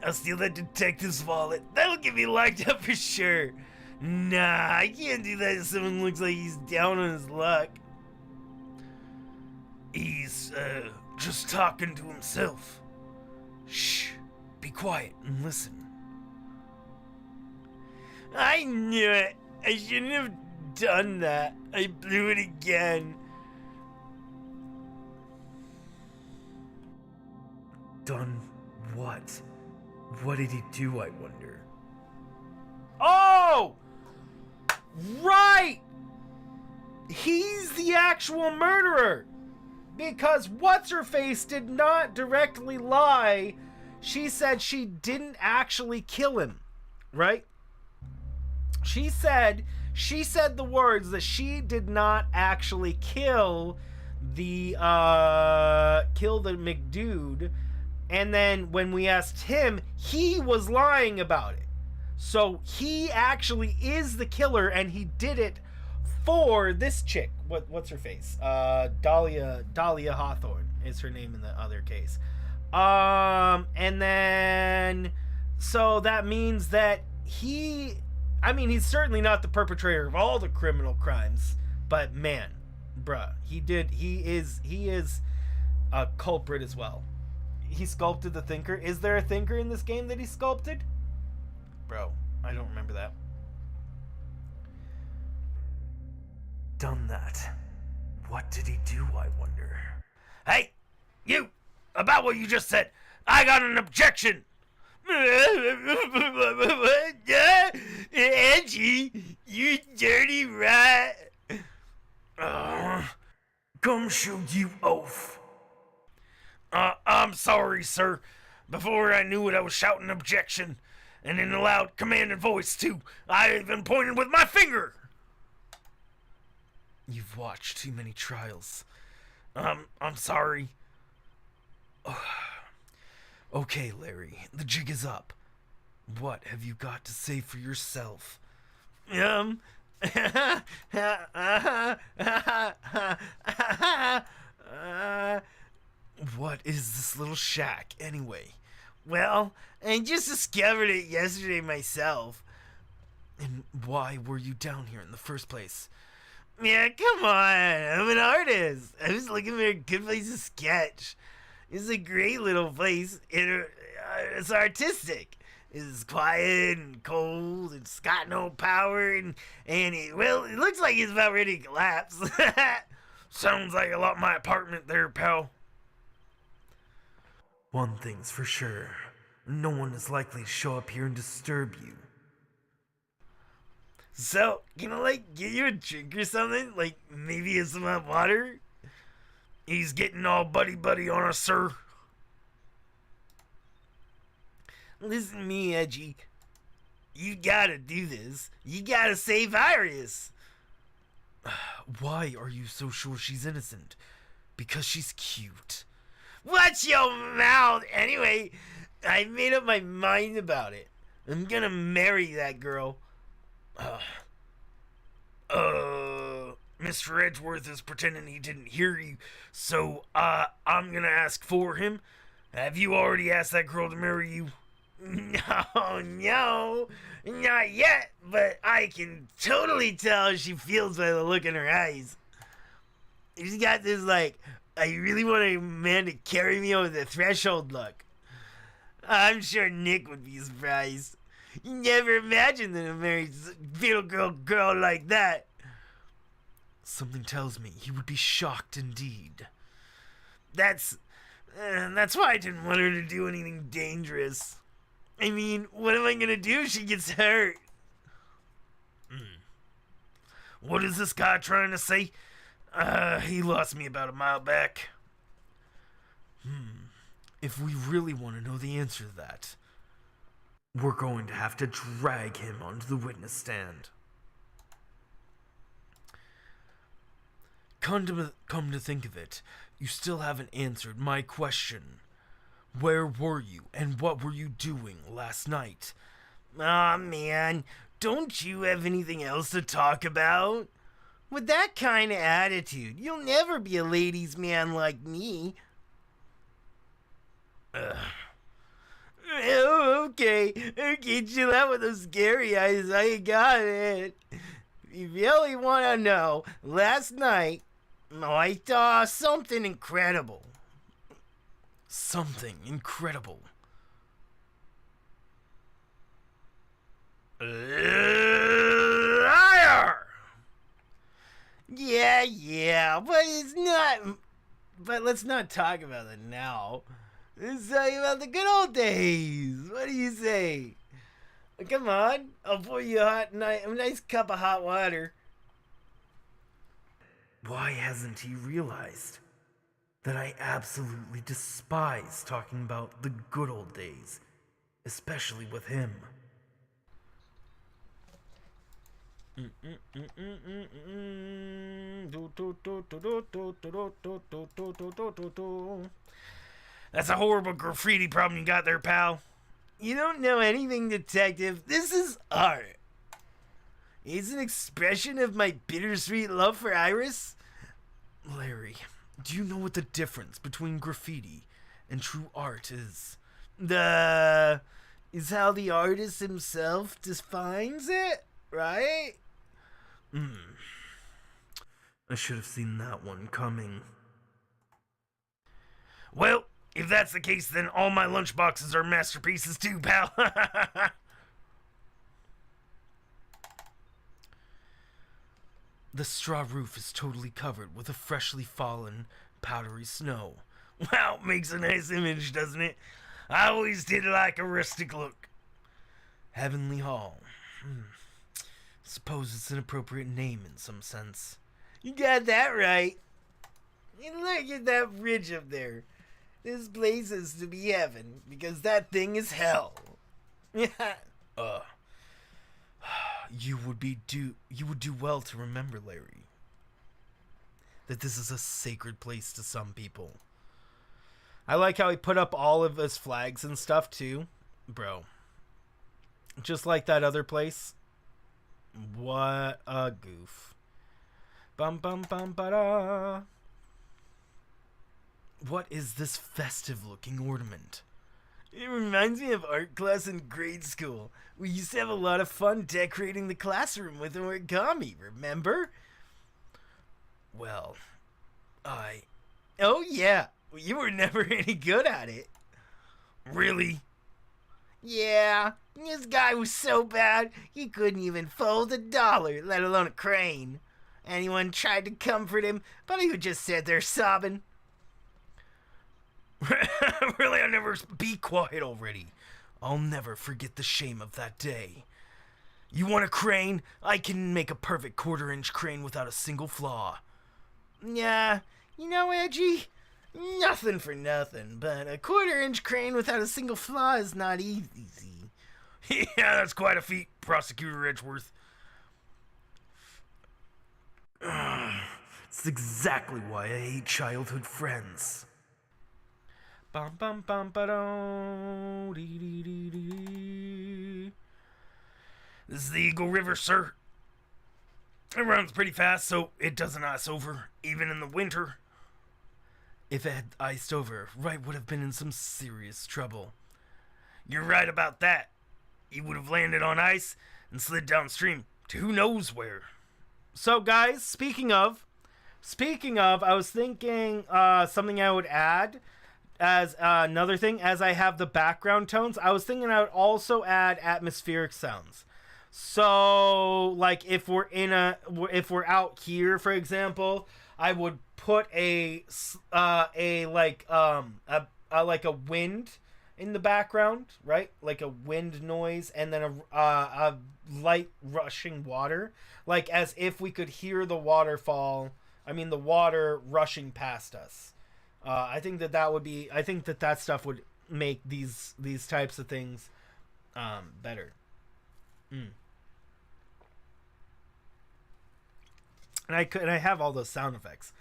I'll steal that detective's wallet. That'll get me locked up for sure. Nah, I can't do that if someone looks like he's down on his luck. He's, just talking to himself. Shh. Be quiet and listen. I knew it. I shouldn't have done that. I blew it again. Done what? What did he do, I wonder? Oh! Right! He's the actual murderer! Because What's-Her-Face did not directly lie. She said she didn't actually kill him. Right? She said the words that she did not actually kill the McDude. And then when we asked him, he was lying about it. So he actually is the killer, and he did it for this chick. What's her face? Dahlia Hawthorne is her name in the other case. And then so that means that he's certainly not the perpetrator of all the criminal crimes, but man, bruh, he is a culprit as well. He sculpted the Thinker. Is there a Thinker in this game that he sculpted? Bro, I don't remember that. Done that. What did he do, I wonder? Hey, you! About what you just said, I got an objection! Angie, you dirty rat! Come show you off. I'm sorry, sir. Before I knew it, I was shouting objection. And in a loud, commanding voice, too. I even pointed with my finger. You've watched too many trials. I'm sorry. Okay, Larry, the jig is up. What have you got to say for yourself? What is this little shack, anyway? Well, I just discovered it yesterday myself. And why were you down here in the first place? Yeah, come on. I'm an artist. I was looking for a good place to sketch. It's a great little place. It's artistic. It's quiet and cold. It's got no power. And it looks like it's about ready to collapse. Sounds like a lot of my apartment there, pal. One thing's for sure. No one is likely to show up here and disturb you. So, can I, get you a drink or something? Maybe some hot water? He's getting all buddy-buddy on us, sir. Listen to me, Edgy. You gotta do this. You gotta save Iris. Why are you so sure she's innocent? Because she's cute. Watch your mouth! Anyway, I made up my mind about it. I'm gonna marry that girl. Mr. Edgeworth is pretending he didn't hear you, so, I'm gonna ask for him. Have you already asked that girl to marry you? No, not yet, but I can totally tell she feels by the look in her eyes. She's got this, I really want a man to carry me over the threshold look. I'm sure Nick would be surprised. You never imagined that I married a beautiful girl like that. Something tells me he would be shocked indeed. That's why I didn't want her to do anything dangerous. I mean, what am I gonna do if she gets hurt? What is this guy trying to say? He lost me about a mile back. If we really want to know the answer to that, we're going to have to drag him onto the witness stand. Come to think of it, you still haven't answered my question. Where were you and what were you doing last night? Aw, man, don't you have anything else to talk about? With that kind of attitude, you'll never be a ladies' man like me. Okay, chill out with those scary eyes, I got it. If you really want to know, last night, I saw something incredible. Something incredible. Liar! Yeah, but it's not. But let's not talk about it now. Let's talk about the good old days. What do you say? Come on, I'll pour you a nice cup of hot water. Why hasn't he realized that I absolutely despise talking about the good old days, especially with him? That's a horrible graffiti problem you got there, pal. You don't know anything, detective. This is art. It's an expression of my bittersweet love for Iris. Larry, do you know what the difference between graffiti and true art is? Is how the artist himself defines it, right? I should have seen that one coming. Well, if that's the case, then all my lunchboxes are masterpieces too, pal. The straw roof is totally covered with a freshly fallen, powdery snow. Wow, makes a nice image, doesn't it? I always did like a rustic look. Heavenly Hall. Suppose it's an appropriate name in some sense. You got that right. And look at that bridge up there. This place is to be heaven because that thing is hell. You would do well to remember, Larry, that this is a sacred place to some people. I like how he put up all of his flags and stuff too. Bro. Just like that other place. What a goof. Bum bum bum ba-da. What is this festive-looking ornament? It reminds me of art class in grade school. We used to have a lot of fun decorating the classroom with origami, remember? Well, Oh yeah, you were never any good at it. Really? Yeah, this guy was so bad, he couldn't even fold $1, let alone a crane. Anyone tried to comfort him, but he would just sit there sobbing. Really, I'll never... Be quiet already. I'll never forget the shame of that day. You want a crane? I can make a perfect 1/4-inch crane without a single flaw. Yeah, you know, Edgy, nothing for nothing, but a 1/4-inch crane without a single flaw is not easy. Yeah, that's quite a feat, Prosecutor Edgeworth. It's exactly why I hate childhood friends. Bum bum bum ba dee dee dee dee. This is the Eagle River, sir. It runs pretty fast, so it doesn't ice over, even in the winter. If it had iced over, Wright would have been in some serious trouble. You're right about that. He would have landed on ice and slid downstream to who knows where. So, guys, speaking of, I was thinking something I would add as another thing, as I have the background tones. I was thinking I would also add atmospheric sounds. So, like if we're out here, for example, I would put a wind in the background, right? Like a wind noise, and then a light rushing water, like as if we could hear the water rushing past us. I think that would be. I think that stuff would make these types of things better. Mm. And I have all those sound effects.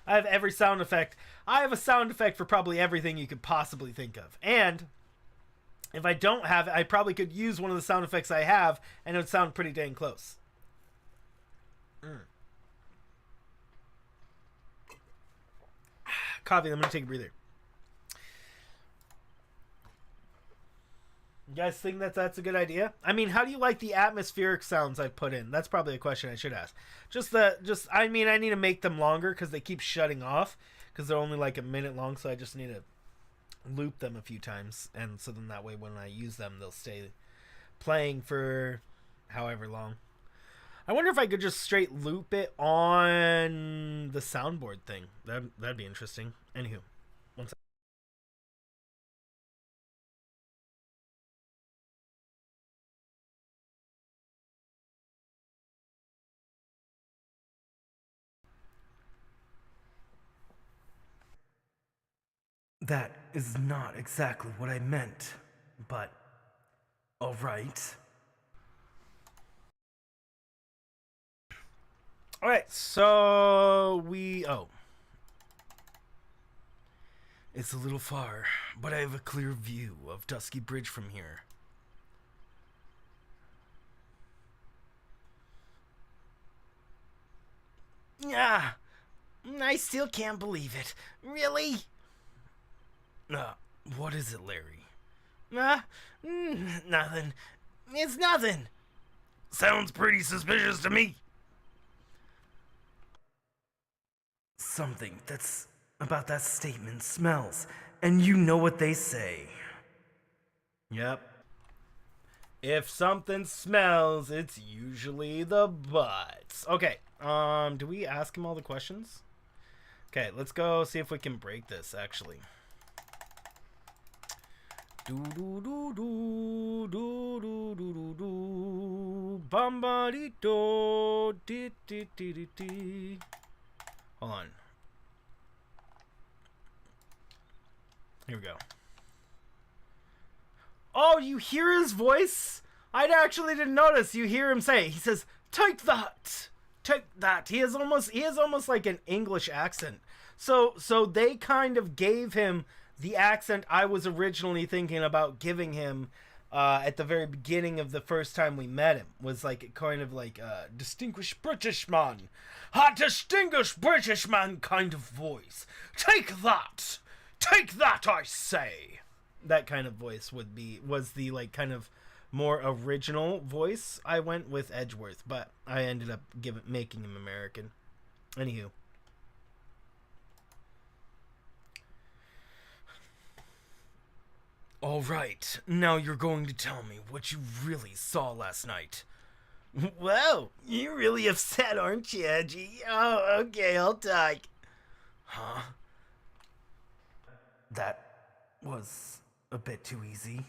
I have every sound effect. I have a sound effect for probably everything you could possibly think of. And if I don't have it, I probably could use one of the sound effects I have, and it would sound pretty dang close. Coffee, I'm going to take a breather. You guys think that that's a good idea? I mean, how do you like the atmospheric sounds I've put in? That's probably a question I should ask. I mean, I need to make them longer because they keep shutting off because they're only like a minute long, so I just need to loop them a few times, and so then that way when I use them, they'll stay playing for however long. I wonder if I could just straight loop it on the soundboard thing. That'd be interesting. Anywho, one second. That is not exactly what I meant, but all right. All right, so it's a little far, but I have a clear view of Dusky Bridge from here. Yeah, I still can't believe it. Really? What is it, Larry? Nothing. It's nothing. Sounds pretty suspicious to me. Something that's about that statement smells, and you know what they say. Yep. If something smells, it's usually the butts. Okay, do we ask him all the questions? Okay, let's go see if we can break this, actually. Do do do do do do do do do Bumbadi do di di di di di. Hold on. Here we go. Oh, you hear his voice? I actually didn't notice. You hear him say, he says, "Take that, take that." He has almost like an English accent. So they kind of gave him the accent I was originally thinking about giving him at the very beginning of the first time we met him. Was like kind of like a distinguished British man. A distinguished British man kind of voice. Take that! Take that, I say! That kind of voice was the like kind of more original voice. I went with Edgeworth, but I ended up making him American. Anywho. All right, now you're going to tell me what you really saw last night. Well, you're really upset, aren't you, Edgy? Oh, okay, I'll talk. Huh? That was a bit too easy.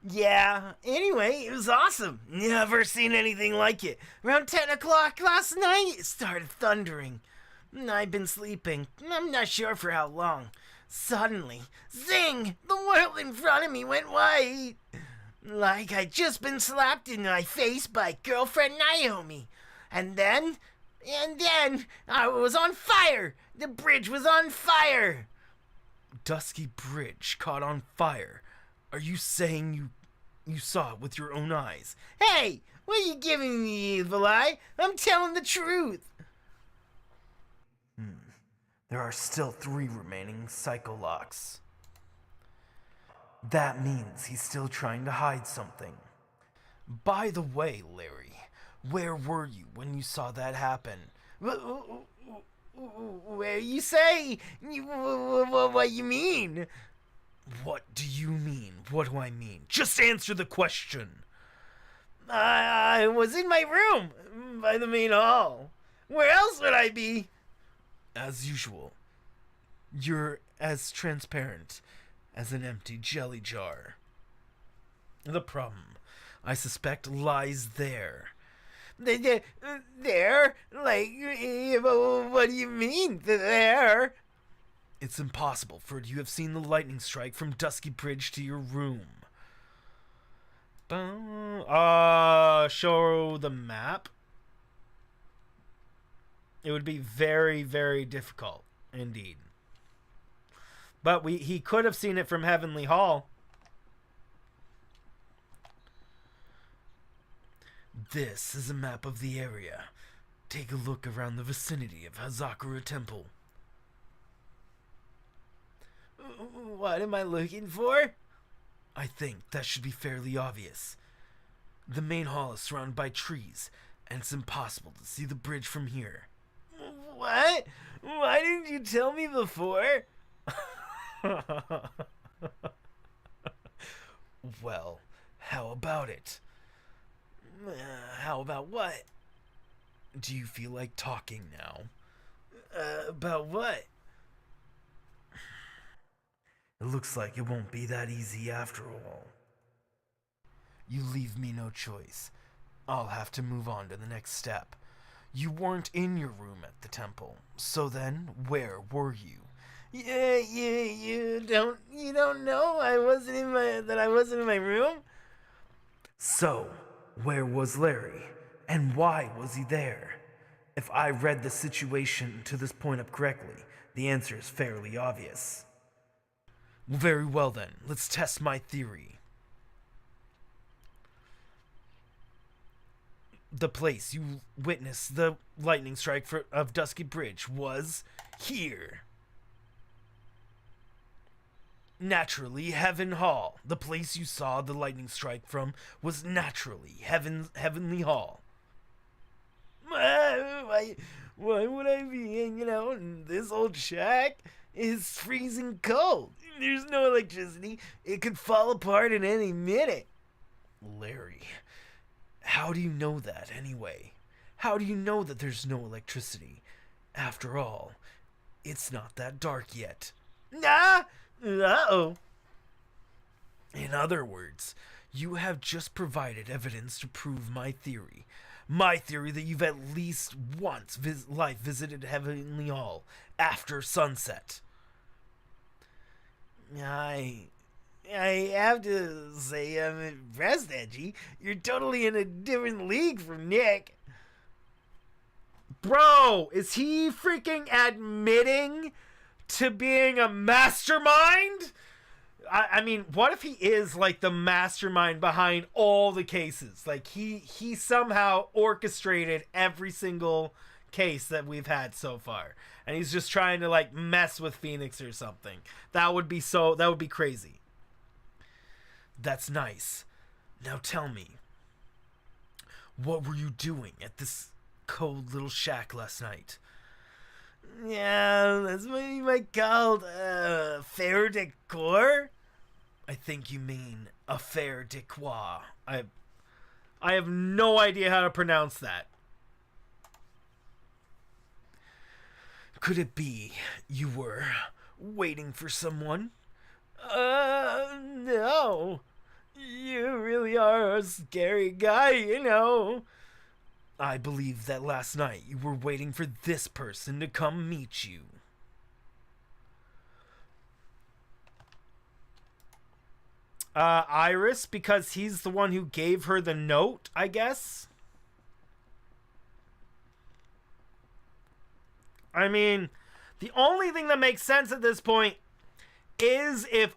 Yeah, anyway, it was awesome. Never seen anything like it. Around 10 o'clock last night, it started thundering. I'd been sleeping. I'm not sure for how long. Suddenly, zing! The world in front of me went white. Like I'd just been slapped in my face by girlfriend Naomi. And then I was on fire. The bridge was on fire. Dusky Bridge caught on fire. Are you saying you saw it with your own eyes? Hey, what are you giving me, evil eye? I'm telling the truth. There are still 3 remaining psycholocks. That means he's still trying to hide something. By the way, Larry, where were you when you saw that happen? Where you say? What you mean? What do you mean? What do I mean? Just answer the question. I was in my room by the main hall. Where else would I be? As usual, you're as transparent as an empty jelly jar. The problem, I suspect, lies there. There? Like, what do you mean, there? It's impossible for you to have seen the lightning strike from Dusky Bridge to your room. Show the map. It would be very, very difficult indeed. But he could have seen it from Heavenly Hall. This is a map of the area. Take a look around the vicinity of Hazakura Temple. What am I looking for? I think that should be fairly obvious. The main hall is surrounded by trees, and it's impossible to see the bridge from here. What? Why didn't you tell me before? Well, how about it? How about what? Do you feel like talking now? About what? It looks like it won't be that easy after all. You leave me no choice. I'll have to move on to the next step. You weren't in your room at the temple, so then where were you? Yeah, you don't know I wasn't in my room? So, where was Larry? And why was he there? If I read the situation to this point up correctly, the answer is fairly obvious. Very well then, let's test my theory. The place you witnessed the lightning strike of Dusky Bridge was here. Naturally, Heaven Hall. The place you saw the lightning strike from was naturally Heavenly Hall. Why would I be hanging out in this old shack? It's freezing cold. There's no electricity. It could fall apart at any minute. Larry, how do you know that anyway? How do you know that there's no electricity? After all, it's not that dark yet. Nah! Uh-oh. In other words, you have just provided evidence to prove my theory. My theory that you've at least once life visited Heavenly Hall after sunset. I have to say I'm impressed, Edgy. You're totally in a different league from Nick. Bro, is he freaking admitting to being a mastermind? I mean, what if he is like the mastermind behind all the cases? Like he somehow orchestrated every single case that we've had so far, and he's just trying to like mess with Phoenix or something. That would be crazy. That's nice. Now tell me, what were you doing at this cold little shack last night? Yeah, that's what you might call fair decor. I think you mean affaire de quoi. I have no idea how to pronounce that. Could it be you were waiting for someone? No. You really are a scary guy, you know. I believe that last night you were waiting for this person to come meet you. Iris, because he's the one who gave her the note, I guess? I mean, the only thing that makes sense at this point is if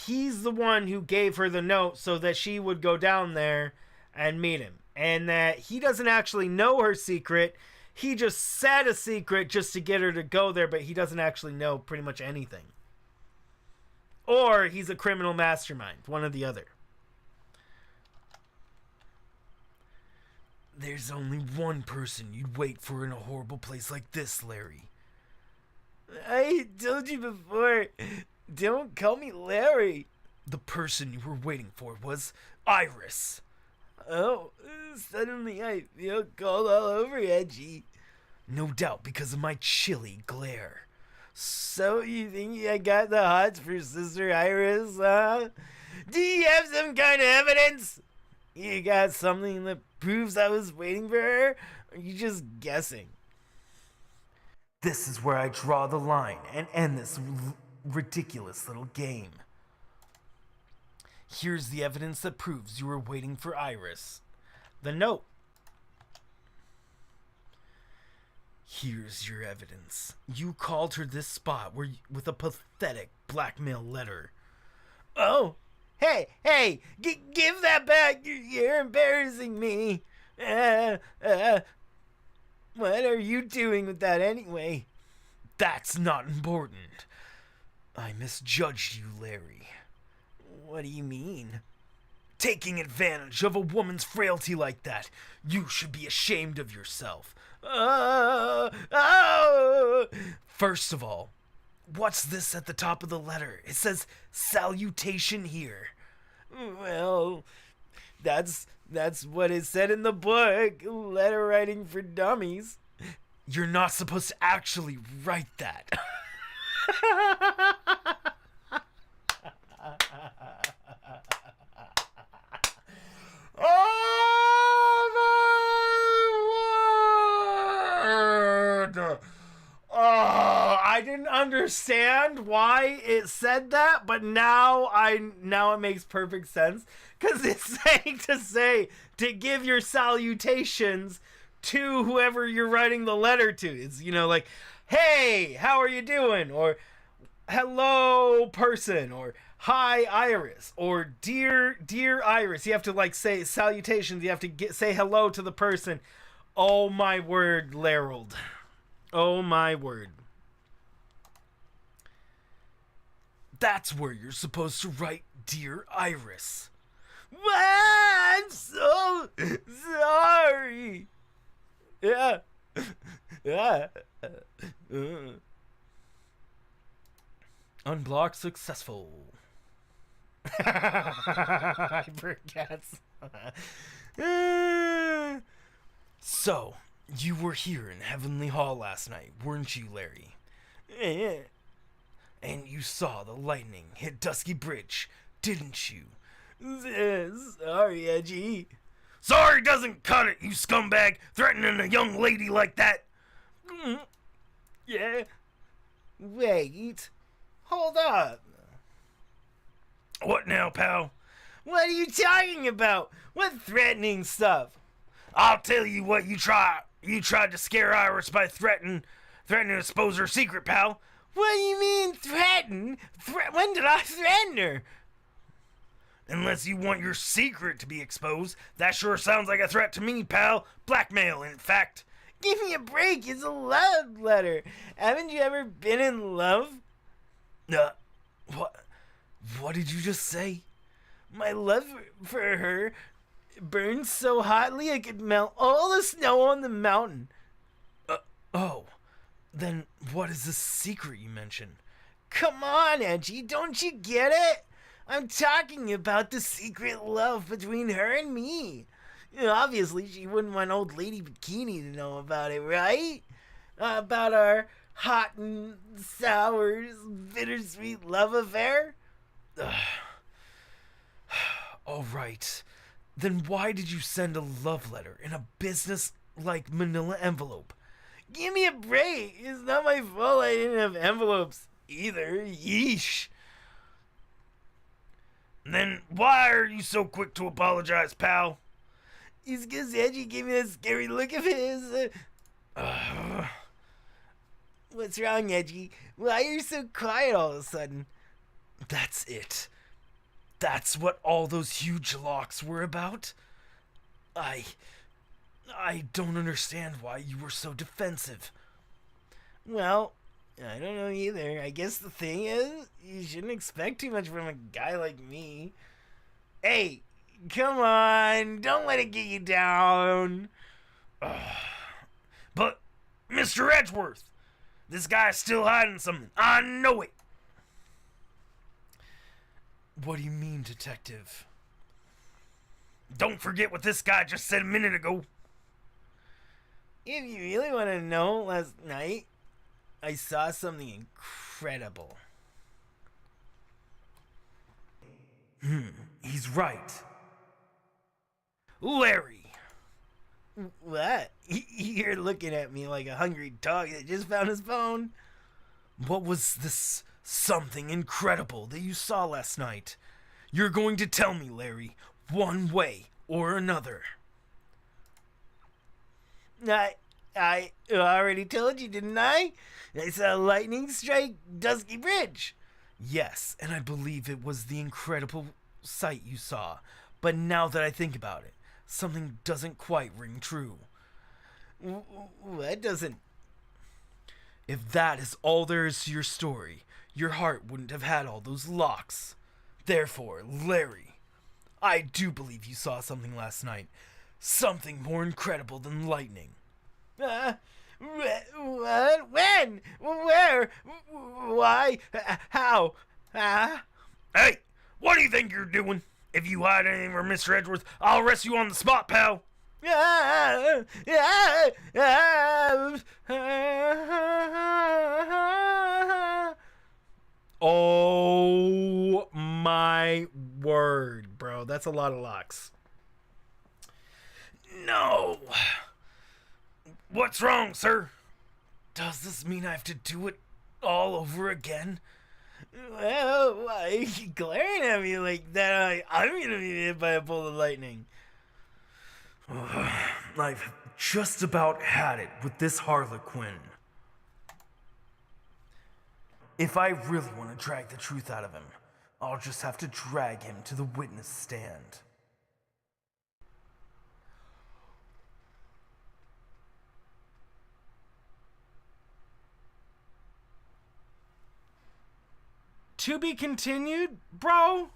he's the one who gave her the note so that she would go down there and meet him. And that he doesn't actually know her secret. He just said a secret just to get her to go there, but he doesn't actually know pretty much anything. Or he's a criminal mastermind, one or the other. There's only one person you'd wait for in a horrible place like this, Larry. I told you before, don't call me Larry. The person you were waiting for was Iris. Oh, suddenly I feel cold all over, Edgy. No doubt because of my chilly glare. So you think I got the hots for Sister Iris, huh? Do you have some kind of evidence? You got something that proves I was waiting for her? Or are you just guessing? This is where I draw the line and end this ridiculous little game. Here's the evidence that proves you were waiting for Iris. The note. Here's your evidence. You called her this spot with a pathetic blackmail letter. Oh, hey, give that back. You're embarrassing me. What are you doing with that anyway? That's not important. I misjudged you, Larry. What do you mean? Taking advantage of a woman's frailty like that. You should be ashamed of yourself. First of all, what's this at the top of the letter? It says salutation here. Well, that's what it said in the book, Letter Writing for Dummies. You're not supposed to actually write that. Oh my word! Oh, I didn't understand why it said that, but now it makes perfect sense. Because it's saying to give your salutations to whoever you're writing the letter to. It's, like, hey, how are you doing? Or hello, person. Or hi, Iris. Or dear Iris. You have to, say salutations. You have to say hello to the person. Oh, my word, Larold. Oh, my word. That's where you're supposed to write Dear Iris. I'm so sorry. Yeah. Unblock successful. I forget. So, you were here in Heavenly Hall last night, weren't you, Larry? Yeah. And you saw the lightning hit Dusky Bridge, didn't you? Sorry, Edgy. Sorry doesn't cut it, you scumbag, threatening a young lady like that. Yeah. Wait. Hold up. What now, pal? What are you talking about? What threatening stuff? I'll tell you what you tried. You tried to scare Iris by threatening to expose her secret, pal. What do you mean, threaten? When did I threaten her? Unless you want your secret to be exposed, that sure sounds like a threat to me, pal. Blackmail, in fact. Give me a break, it's a love letter. Haven't you ever been in love? What did you just say? My love for her burns so hotly I could melt all the snow on the mountain. Then what is the secret you mentioned? Come on, Edgy, don't you get it? I'm talking about the secret love between her and me. Obviously, she wouldn't want old lady Bikini to know about it, right? About our hot and sour, bittersweet love affair? All right. Then why did you send a love letter in a business-like manila envelope? Give me a break. It's not my fault I didn't have envelopes either. Yeesh. Then why are you so quick to apologize, pal? It's because Edgy gave me that scary look of his. What's wrong, Edgy? Why are you so quiet all of a sudden? That's it. That's what all those huge locks were about? I don't understand why you were so defensive. Well, I don't know either. I guess the thing is, you shouldn't expect too much from a guy like me. Hey, come on, don't let it get you down. But, Mr. Edgeworth, this guy's still hiding something. I know it. What do you mean, detective? Don't forget what this guy just said a minute ago. If you really want to know, last night, I saw something incredible. He's right. Larry. What? You're looking at me like a hungry dog that just found his bone. What was this something incredible that you saw last night? You're going to tell me, Larry, one way or another. I already told you, didn't I? I saw lightning strike Dusky Bridge. Yes, and I believe it was the incredible sight you saw. But now that I think about it, something doesn't quite ring true. What doesn't? If that is all there is to your story, your heart wouldn't have had all those locks. Therefore, Larry, I do believe you saw something last night. Something more incredible than lightning. What? When? Where? Why? How? Hey, what do you think you're doing? If you hide anything from Mr. Edgeworth, I'll arrest you on the spot, pal. Oh my word, bro. That's a lot of locks. No. What's wrong, sir? Does this mean I have to do it all over again? Well, why are you glaring at me like that? I'm gonna be hit by a bolt of lightning. I've just about had it with this Harlequin. If I really want to drag the truth out of him, I'll just have to drag him to the witness stand. To be continued, bro?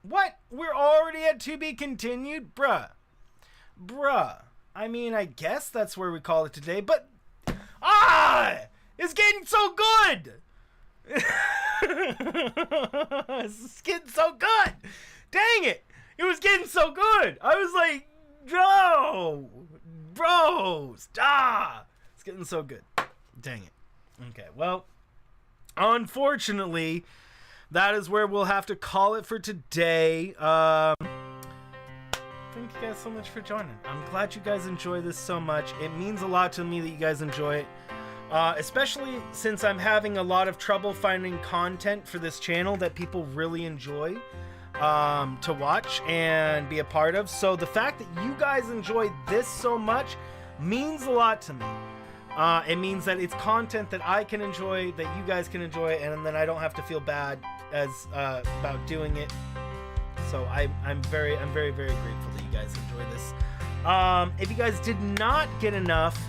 What? We're already at to be continued? Bruh. I mean, I guess that's where we call it today, but... It's getting so good! It's getting so good! Dang it! It was getting so good! I was like, bro, stop! It's getting so good. Dang it. Okay, well... Unfortunately, that is where we'll have to call it for today. Thank you guys so much for joining. I'm glad you guys enjoy this so much. It means a lot to me that you guys enjoy it. Especially since I'm having a lot of trouble finding content for this channel that people really enjoy to watch and be a part of. So the fact that you guys enjoy this so much means a lot to me. It means that it's content that I can enjoy, that you guys can enjoy, and then I don't have to feel bad as about doing it. So I'm very, very grateful that you guys enjoy this. If you guys did not get enough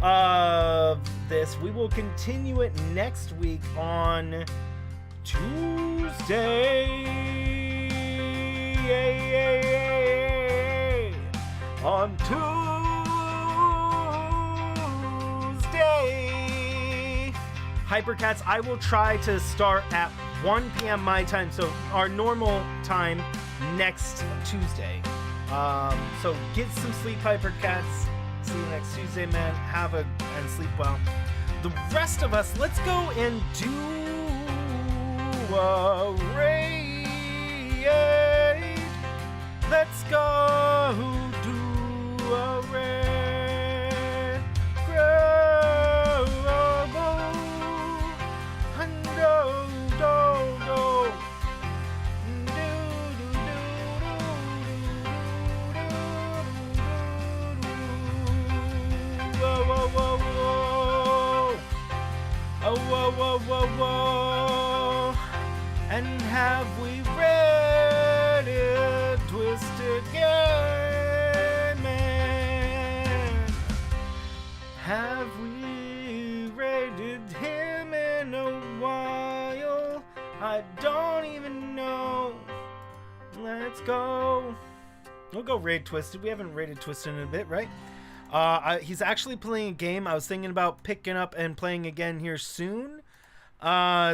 of this, we will continue it next week on Tuesday. On Tuesday. Hypercats, I will try to start at 1 p.m. my time, so our normal time next Tuesday. So get some sleep, Hypercats. See you next Tuesday, man. And sleep well. The rest of us, let's go and do a raid. Let's go do a raid. Whoa. And have we read it twisted game, man? Have we rated him in a while? I don't even know. Let's go. We'll go raid Twisted. We haven't raided Twisted in a bit, right? He's actually playing a game I was thinking about picking up and playing again here soon.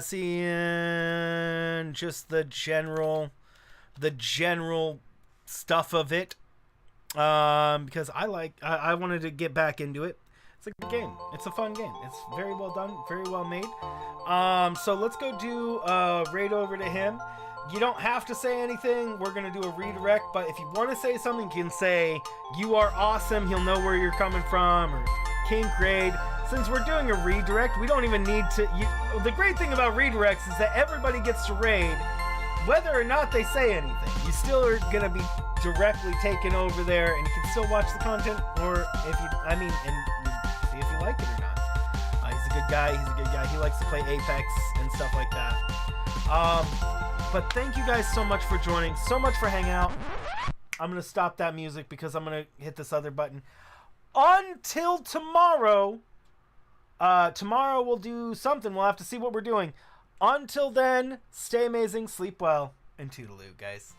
Seeing just the general stuff of it. Because I wanted to get back into it. It's a good game. It's a fun game. It's very well done, very well made. So let's go do raid over to him. You don't have to say anything. We're going to do a redirect, but if you want to say something, you can say, "You are awesome." He'll know where you're coming from, or "Kink Raid." Since we're doing a redirect, we don't even need to... the great thing about redirects is that everybody gets to raid, whether or not they say anything. You still are going to be directly taken over there, and you can still watch the content, or if you... and you see if you like it or not. He's a good guy. He likes to play Apex and stuff like that. But thank you guys so much for joining, so much for hanging out. I'm going to stop that music because I'm going to hit this other button. Until tomorrow, tomorrow we'll do something. We'll have to see what we're doing. Until then, stay amazing, sleep well, and toodaloo, guys.